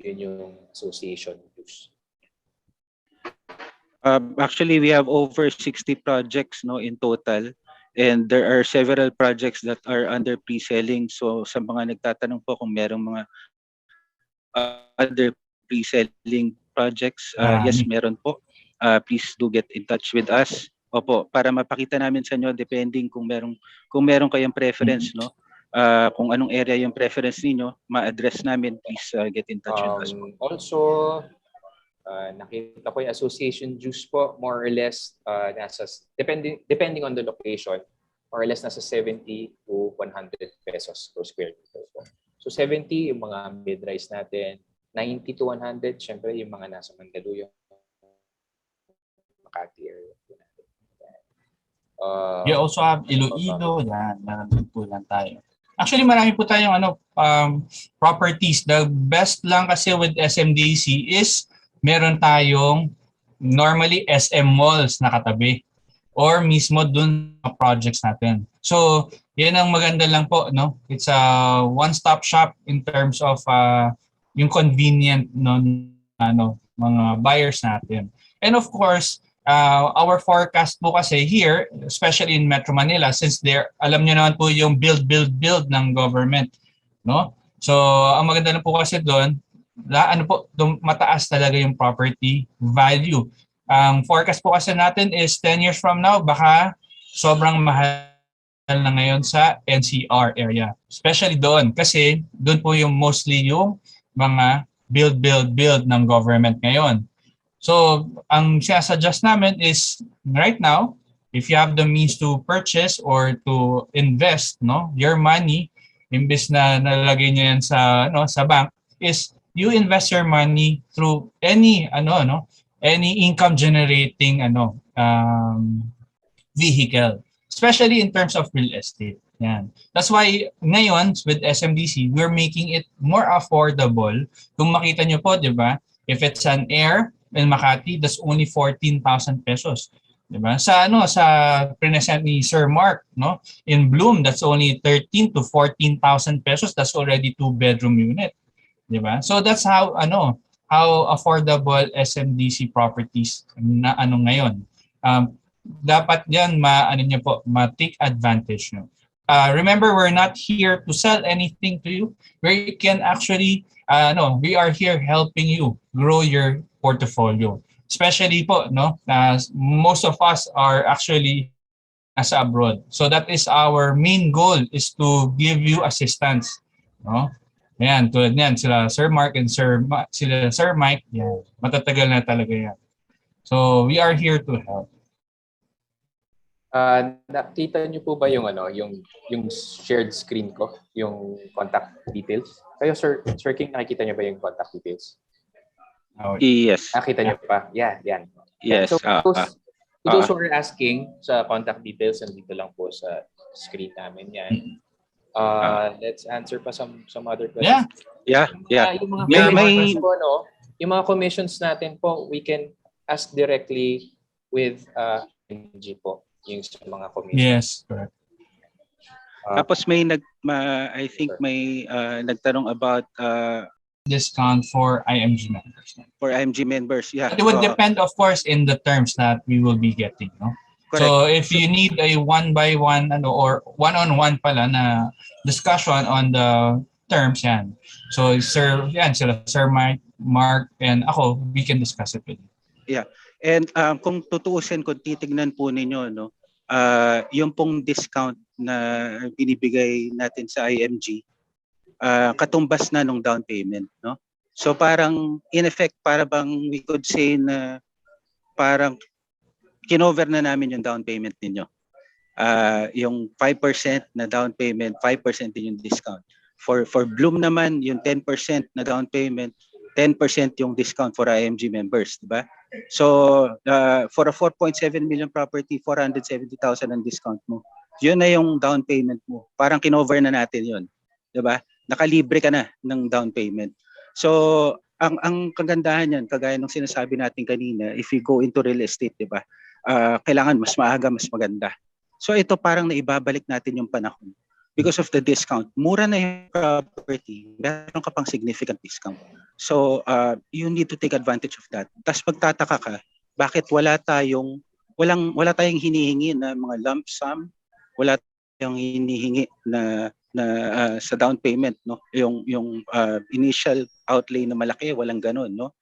Yun yung association dues. Actually, we have over 60 projects, no, in total. And there are several projects that are under pre-selling. So sa mga nagtatanong po kung merong mga other pre-selling projects, yes, meron po. Please do get in touch with us. Opo, para mapakita namin sa inyo depending kung meron kayong preference, no. Kung anong area yung preference niyo, ma-address namin, please get in touch with us. Also, nakita ko yung association dues po, more or less nasa depending on the location, more or less nasa 70 to 100 pesos per square meter po. So 70 yung mga mid-rise natin, 90 to 100 syempre yung mga nasa Mandaluyong, Makati area po natin. We also have Iloilo, yan, nandun po lang tayo. Actually, marami po tayong properties. The best lang kasi with SMDC is meron tayong normally SM malls na katabi or mismo dun sa projects natin. So, yan ang maganda lang po, no? It's a one-stop shop in terms of yung convenient mga buyers natin. And of course, our forecast po kasi here, especially in Metro Manila, since alam nyo naman po yung build ng government, no? So, ang maganda na po kasi doon, mataas talaga yung property value. Ang forecast po kasi natin is 10 years from now, baka sobrang mahal na ngayon sa NCR area. Especially doon, kasi doon po yung mostly yung mga build ng government ngayon. So, ang sinasuggest namin is right now, if you have the means to purchase or to invest, no, your money, imbes na nalagay niyo yan sa bank, is you invest your money through any income generating vehicle, especially in terms of real estate. Yan. That's why ngayon with SMDC, we're making it more affordable. Kung makita nyo po, 'di ba? If it's an air in Makati, that's only 14,000 pesos. 'Di ba? Sa present ni Sir Mark, no? In Bloom, that's only 13 to 14,000 pesos. That's already 2-bedroom unit. Diba? So that's how how affordable SMDC properties na ano ngayon. Dapat yan ano niyo po, ma-take advantage nyo. Remember, we're not here to sell anything to you. We can actually, we are here helping you grow your portfolio. Especially po, no, most of us are actually nasa abroad. So that is our main goal, is to give you assistance. No? Ayan, tulad niyan, sila Sir Mark and sila Sir Mike, yan, matatagal na talaga yan. So we are here to help. Nakita niyo po ba yung yung shared screen ko, yung contact details? Kayo Sir King, nakikita niyo ba yung contact details? Yes. Nakita niyo pa? Yeah, yan. Yes. So those who are asking sa contact details, nandito lang po sa screen namin yan. Let's answer pa some other questions. Yeah. Yung mga commissions po, no? Yung mga commissions natin po, we can ask directly with NG po. Yung sa mga commissions. Yes, correct. Tapos I think may nagtanong about Discount for IMG members. for IMG members. Yeah. It would depend, of course, in the terms that we will be getting. No? Correct. So if you need a one-by-one or one-on-one pala na discussion on the terms, yan. So Sir Mike, Mark, and ako, we can discuss it with you. Yeah. And kung tutuusin, kung titignan po ninyo, no, yung pong discount na binibigay natin sa IMG, katumbas na nung down payment, no? So parang in effect, para bang we could say na parang kinover na namin yung down payment ninyo. Yung 5% na down payment, 5% din yung discount. For Bloom naman, yung 10% na down payment, 10% yung discount for IMG members, di ba? So for a 4.7 million property, 470,000 ang discount mo. Yun na yung down payment mo. Parang kinover na natin yun, di ba? Nakalibre ka na ng down payment. So ang kagandahan yan, kagaya ng sinasabi natin kanina, if you go into real estate, di ba? Kailangan mas maaga, mas maganda. So ito parang naibabalik natin yung panahon. Because of the discount, mura na yung property, meron ka pang significant discount. So you need to take advantage of that. Tapos pagtataka ka, bakit wala tayong hinihingi na mga lump sum, wala tayong hinihingi na sa down payment, no? Yung initial outlay na malaki, walang ganun, no?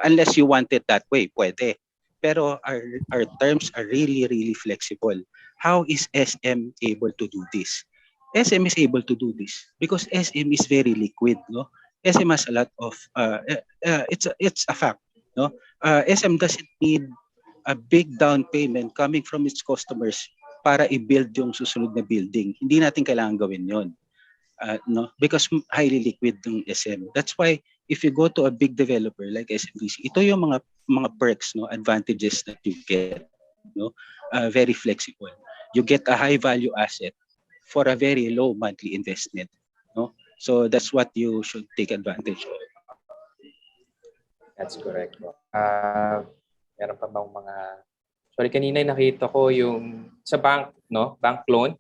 Unless you want it that way, pwede. Pero our terms are really flexible. How is SM able to do this? SM is able to do this because SM is very liquid, no? SM has a lot of it's a fact, no? SM doesn't need a big down payment coming from its customers para i-build yung susunod na building. Hindi natin kailangan gawin 'yon. No? Because highly liquid ng SM. That's why if you go to a big developer like SMDC, ito yung mga perks, no, advantages that you get, no? Very flexible. You get a high value asset for a very low monthly investment, no? So that's what you should take advantage of. That's correct. Meron pa bang mga kanina nakita ko yung sa bank, no? Bank loan,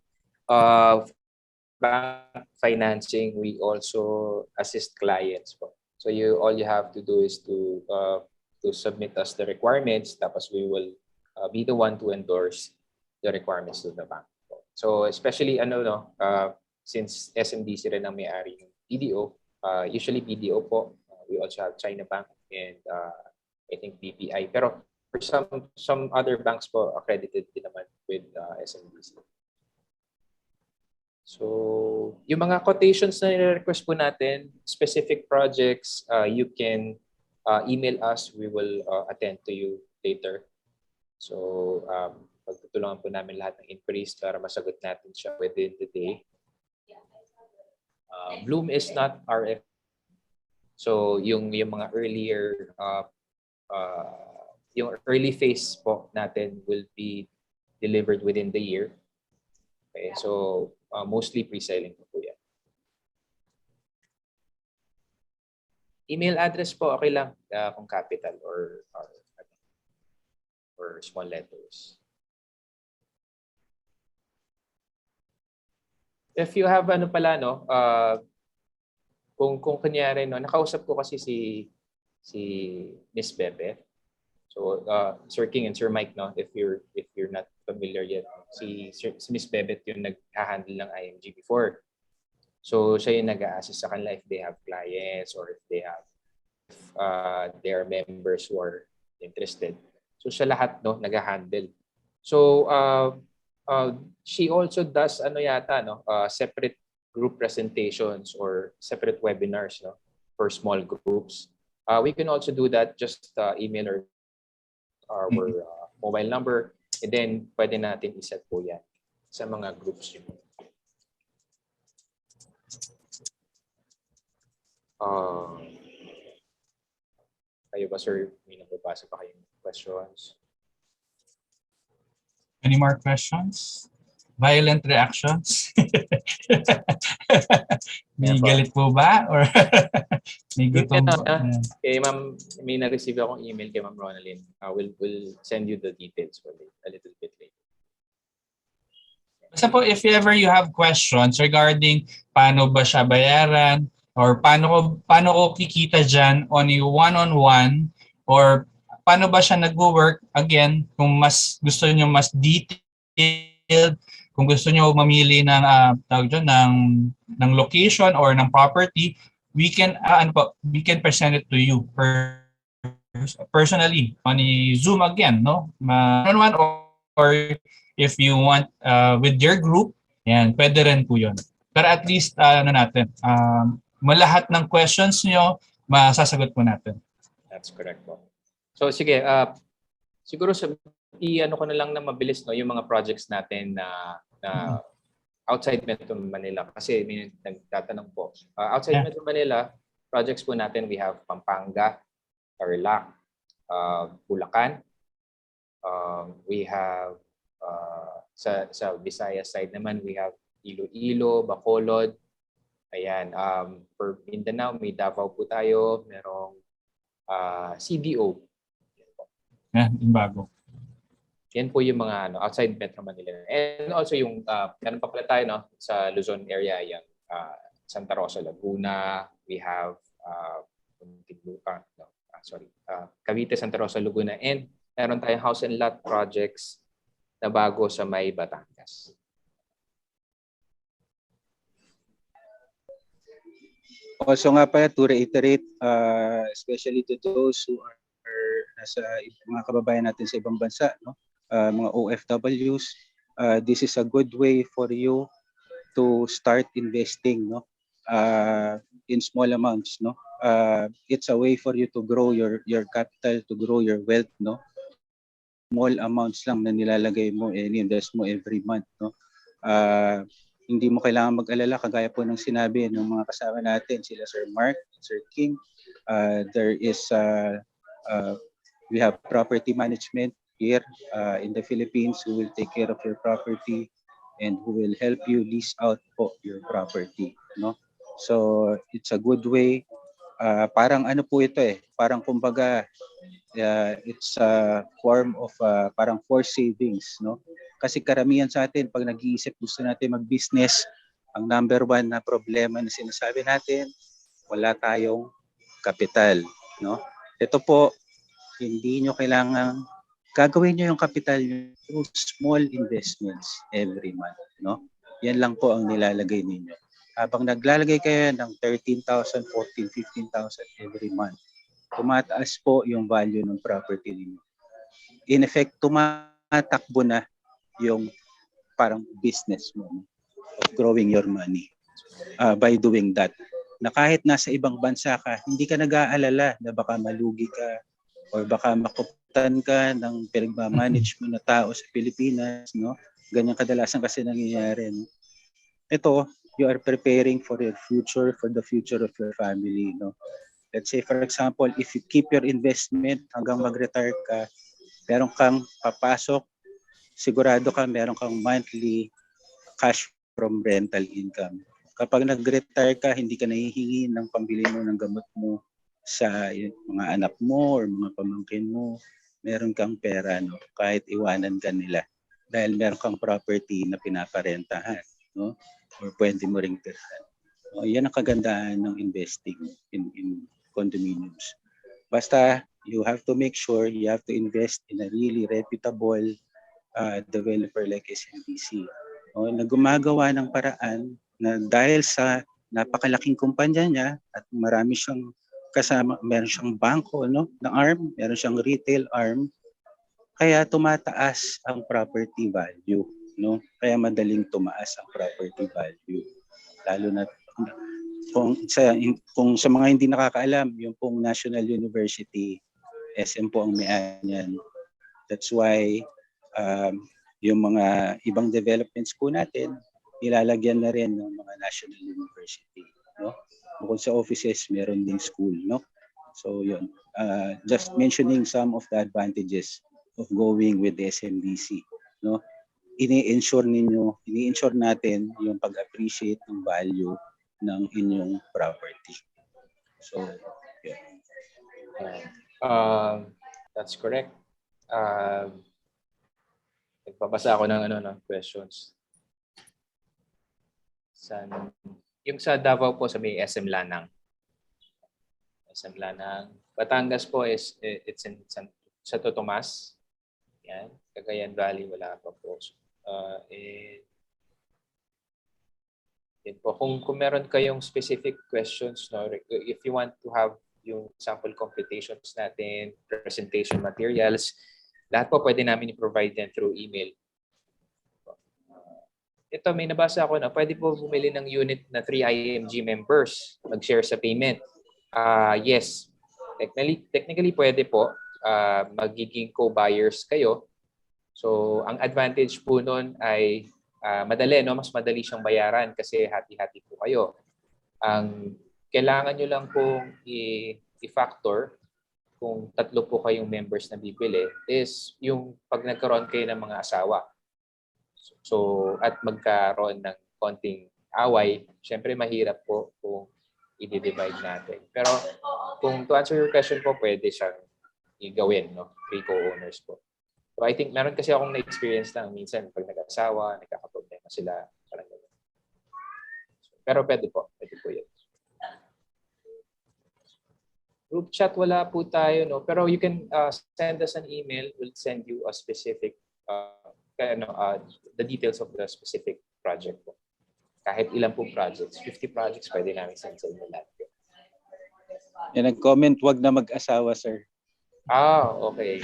bank financing, we also assist clients po. So all you have to do is to submit us the requirements, tapos we will be the one to endorse the requirements to the bank. So especially since SMDC rin ang may-ari ng BDO, usually BDO po, we also have China Bank and I think BPI. Pero for some other banks po, accredited din naman with SMDC. So yung mga quotations na nire-request po natin, specific projects, you can email us. We will attend to you later. So pagtutulungan po namin lahat ng inquiries para masagot natin siya within the day. Bloom is not RF. So yung mga earlier yung early phase po natin will be delivered within the year. Okay, so mostly pre-selling po yan. Email address po, okay lang kung capital or small letters. If you have kung kunyari, no, nakausap ko kasi si si Miss Bebe. So Sir King and Sir Mike, no, if you're not familiar yet, si Miss Bebe yung nag-handle ng IMG before. So siya yung nag-a-assist sa kanila if they have clients or if they have they are members who are interested. So siya lahat, no, nag-handle. So she also does ano yata, no, separate group presentations or separate webinars, no, for small groups. We can also do that, just email or our mobile number, and then pwede natin iset po yan sa mga groups nyo. Kayo ba, sir? May nababasa pa kayong questions? Any more questions? Violent reactions? May galit po ba? Or may gutom po? Okay, ma'am, may na-receive akong email kay Ma'am Ronaldin. We'll send you the details for a little bit later. Basta po, if ever you have questions regarding paano ba siya bayaran or paano ko kikita dyan on a one-on-one or paano ba siya nag-work, again, kung mas gusto niyo mas detailed, kung gusto niyo mamili ng tawag dyan, ng location or ng property, we can present it to you personally on a Zoom again, no? One-on-one or if you want with your group, yan, pwede rin po yun. Pero at least malahat ng questions niyo masasagot po natin. That's correct po. So sige, siguro i-ano ko na lang na mabilis, no, yung mga projects natin na outside Metro Manila, kasi may nagtatanong po. Outside Metro Manila, projects po natin, we have Pampanga, Tarlac, Bulacan. We have sa Visayas side naman, we have Iloilo, Bacolod. Ayan, for Mindanao, may Davao po tayo, merong CDO. Yung bago. Yan po yung mga outside Metro Manila. And also yung ganun pa pala tayo, no, sa Luzon area, yung Santa Rosa, Laguna. We have Cavite, Santa Rosa, Laguna. And meron tayong house and lot projects na bago sa may Batangas. Also nga pala, to reiterate, especially to those who are nasa mga kababayan natin sa ibang bansa, no? Mga OFWs, this is a good way for you to start investing, no? In small amounts, no? It's a way for you to grow your capital, to grow your wealth, no? Small amounts lang na nilalagay mo and invest mo every month, no? Hindi mo kailangan mag-alala, kagaya po ng sinabi ng mga kasama natin, sila Sir Mark, Sir King. There is we have property management here in the Philippines who will take care of your property and who will help you lease out po your property, no? So it's a good way. Parang ano po ito parang kumbaga it's a form of parang forced savings, no? Kasi karamihan sa atin pag nag-iisip gusto natin mag-business, ang number one na problema na sinasabi natin, wala tayong kapital, no? Ito po, hindi nyo kailangan gagawin nyo yung capital nyo through small investments every month, no? Yan lang po ang nilalagay ninyo. Habang naglalagay kayo ng 13,000, 14,000, 15,000 every month, tumataas po yung value ng property ninyo. In effect, tumatakbo na yung parang business mo of growing your money by doing that. Na kahit nasa ibang bansa ka, hindi ka nag-aalala na baka malugi ka or baka makutan ka ng pinagmamanage mo na tao sa Pilipinas, no? Ganyan kadalasan kasi nangyayari, no? Ito, you are preparing for your future, for the future of your family, no? Let's say, for example, if you keep your investment hanggang mag-retire ka, meron kang papasok, sigurado ka meron kang monthly cash from rental income. Kapag nag-retire ka, hindi ka nahihingi ng pambili mo ng gamot mo sa mga anak mo or mga pamangkin mo. Meron kang pera, no? Kahit iwanan ka nila. Dahil meron kang property na pinaparentahan, no? Or pwede mo ring tirhan. Yan ang kagandahan ng investing in condominiums. Basta you have to make sure you have to invest in a really reputable developer like SMDC. Na gumagawa ng paraan na dahil sa napakalaking kumpanya niya at marami siyang kasama, meron siyang bangko, no, na arm, meron siyang retail arm, kaya tumataas ang property value, no? Kaya madaling tumaas ang property value. Lalo na kung sa mga hindi nakakaalam, yung pong National University, SM po ang may-ari niyan. That's why yung mga ibang developments po natin, ilalagyan na rin ng mga National University, no? Bukod sa offices, meron ding school, no? So yun, just mentioning some of the advantages of going with the SMDC, no? Ini-ensure natin yung pag-appreciate ng value ng inyong property. So, yeah. That's correct. Nagbabasa ako ng questions. Yung sa Davao po sa may SM Lanang. SM Lanang. Batangas po is it's in sa Totomas. Yan. Cagayan Valley wala pa po. Yan po. Kung meron kayong specific questions, no, if you want to have yung sample computations natin, presentation materials, lahat po pwede namin i-provide yan through email. Ito, may nabasa ako na pwede po bumili ng unit na 3 IMG members, mag-share sa payment. Yes, technically pwede po. Magiging co-buyers kayo. So, ang advantage po nun ay madali, no? Mas madali siyang bayaran kasi hati-hati po kayo. Ang kailangan nyo lang pong i-factor kung 3 po kayong members na bibili is yung pag nagkaroon kayo ng mga asawa. So, at magkaroon ng konting away, syempre mahirap po kung i-divide natin. Pero kung to answer your question po, pwede siyang i-gawin, no? 3 co-owners po. So I think meron kasi akong na-experience lang minsan pag nag-asawa, nagkakaproblema sila. Parang ganun. Pero pwede po yun. Group chat, wala po tayo, no? Pero you can send us an email. We'll send you a specific, the details of the specific project po. Kahit ilan pong projects, 50 projects, pwede namin send sa inyo lahat. Yan, nag-comment, wag na mag-asawa, sir. Okay.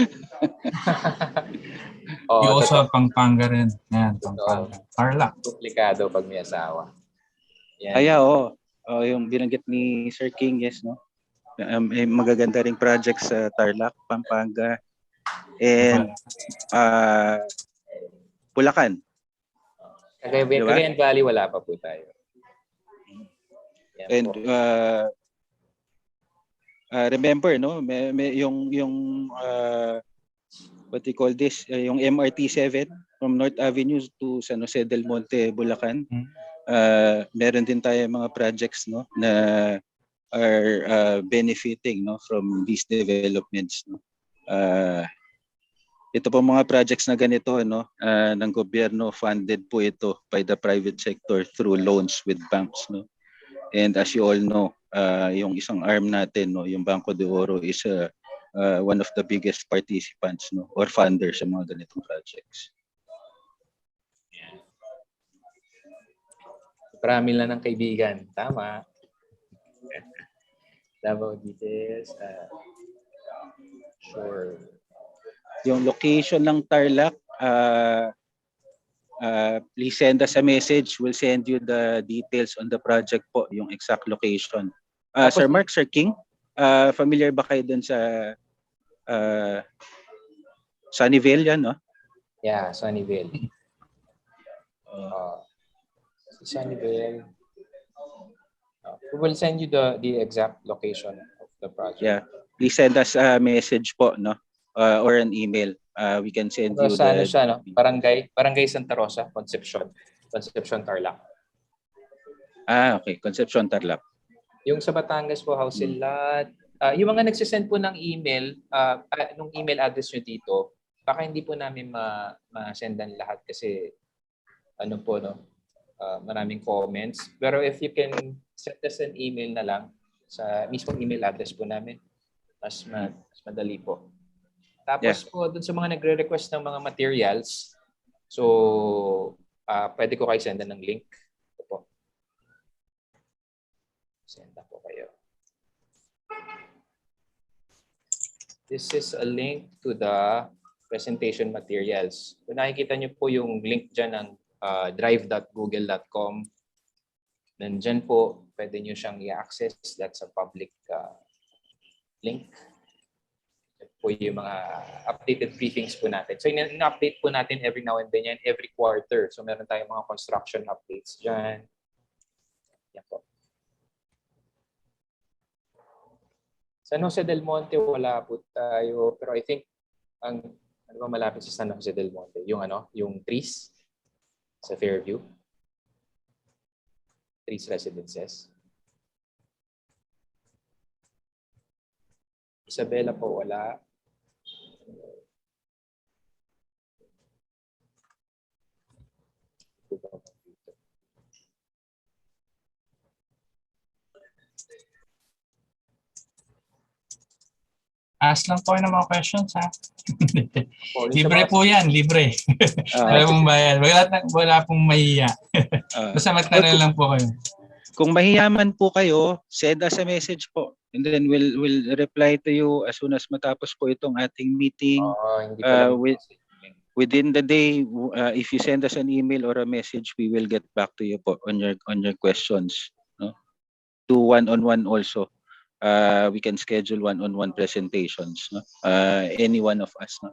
You also have Pampanga rin. Yan, Pampanga. Tarlac. Komplikado pag may asawa. Yan. Kaya yung binanggit ni Sir King, yes, no? May magaganda ring projects sa Tarlac, Pampanga, and Bulacan. Cagayan Valley, wala pa po tayo. Yan And po. Remember, no, may yung what do you call this, yung MRT 7 from North Avenue to San Jose del Monte, Bulacan. Meron din tayo mga projects, no, na are benefiting, no, from these developments, no. Ito po mga projects na ganito, no, ng gobyerno, funded po ito by the private sector through loans with banks, no. And as you all know, yung isang arm natin, no, yung Banco de Oro is one of the biggest participants, no, or funders sa mga ganitong projects. Marami lang ng kaibigan. Tama. Davao details. Sure. Yung location ng Tarlac, please send us a message. We'll send you the details on the project po, yung exact location. Sir Mark, Sir King, familiar ba kayo dun sa Sunnyvale yan, no? Yeah, Sunnyvale. Sunnyvale. We will send you the exact location of the project. Yeah, please send us a message po, no? Or an email. We can send you sa siya, no? Barangay Santa Rosa, Concepcion Tarlac. Okay, Concepcion Tarlac. Yung sa Batangas po, Housing Lot. Yung mga nagsisend po ng email, nung email address nyo dito, baka hindi po namin ma-sendan lahat kasi ano po, no? Maraming comments. Pero if you can send us an email na lang sa mismong email address po namin, mas madali po. Tapos po, dun sa mga nagre-request ng mga materials, so pwede ko kayo sendan ng link. Ito po. Senda po kayo. This is a link to the presentation materials. Kung nakikita niyo po yung link dyan ng drive.google.com, nandyan po, pwede niyo siyang i-access. That's a public link. Yan po yung mga updated briefings po natin. So, in-update po natin every now and then yan, every quarter. So, meron tayong mga construction updates dyan. Yan po. San Jose del Monte, wala po tayo. Pero I think, ano ba malapit sa San Jose del Monte? Yung trees sa Fairview. Trees residences. Isabela po, wala. Ask lang po kayo ng mga questions, ha? Po, Libre po yan, libre. Wala pong bayad. Wala pong mahiya. Basta magtanong lang po kayo. Kung mahiyaman po kayo, send us a message po. And then we'll reply to you as soon as matapos po itong ating meeting. Hindi pala Within the day, if you send us an email or a message, we will get back to you po on your questions. No? Do one-on-one also. We can schedule one-on-one presentations. No? Any one of us. No?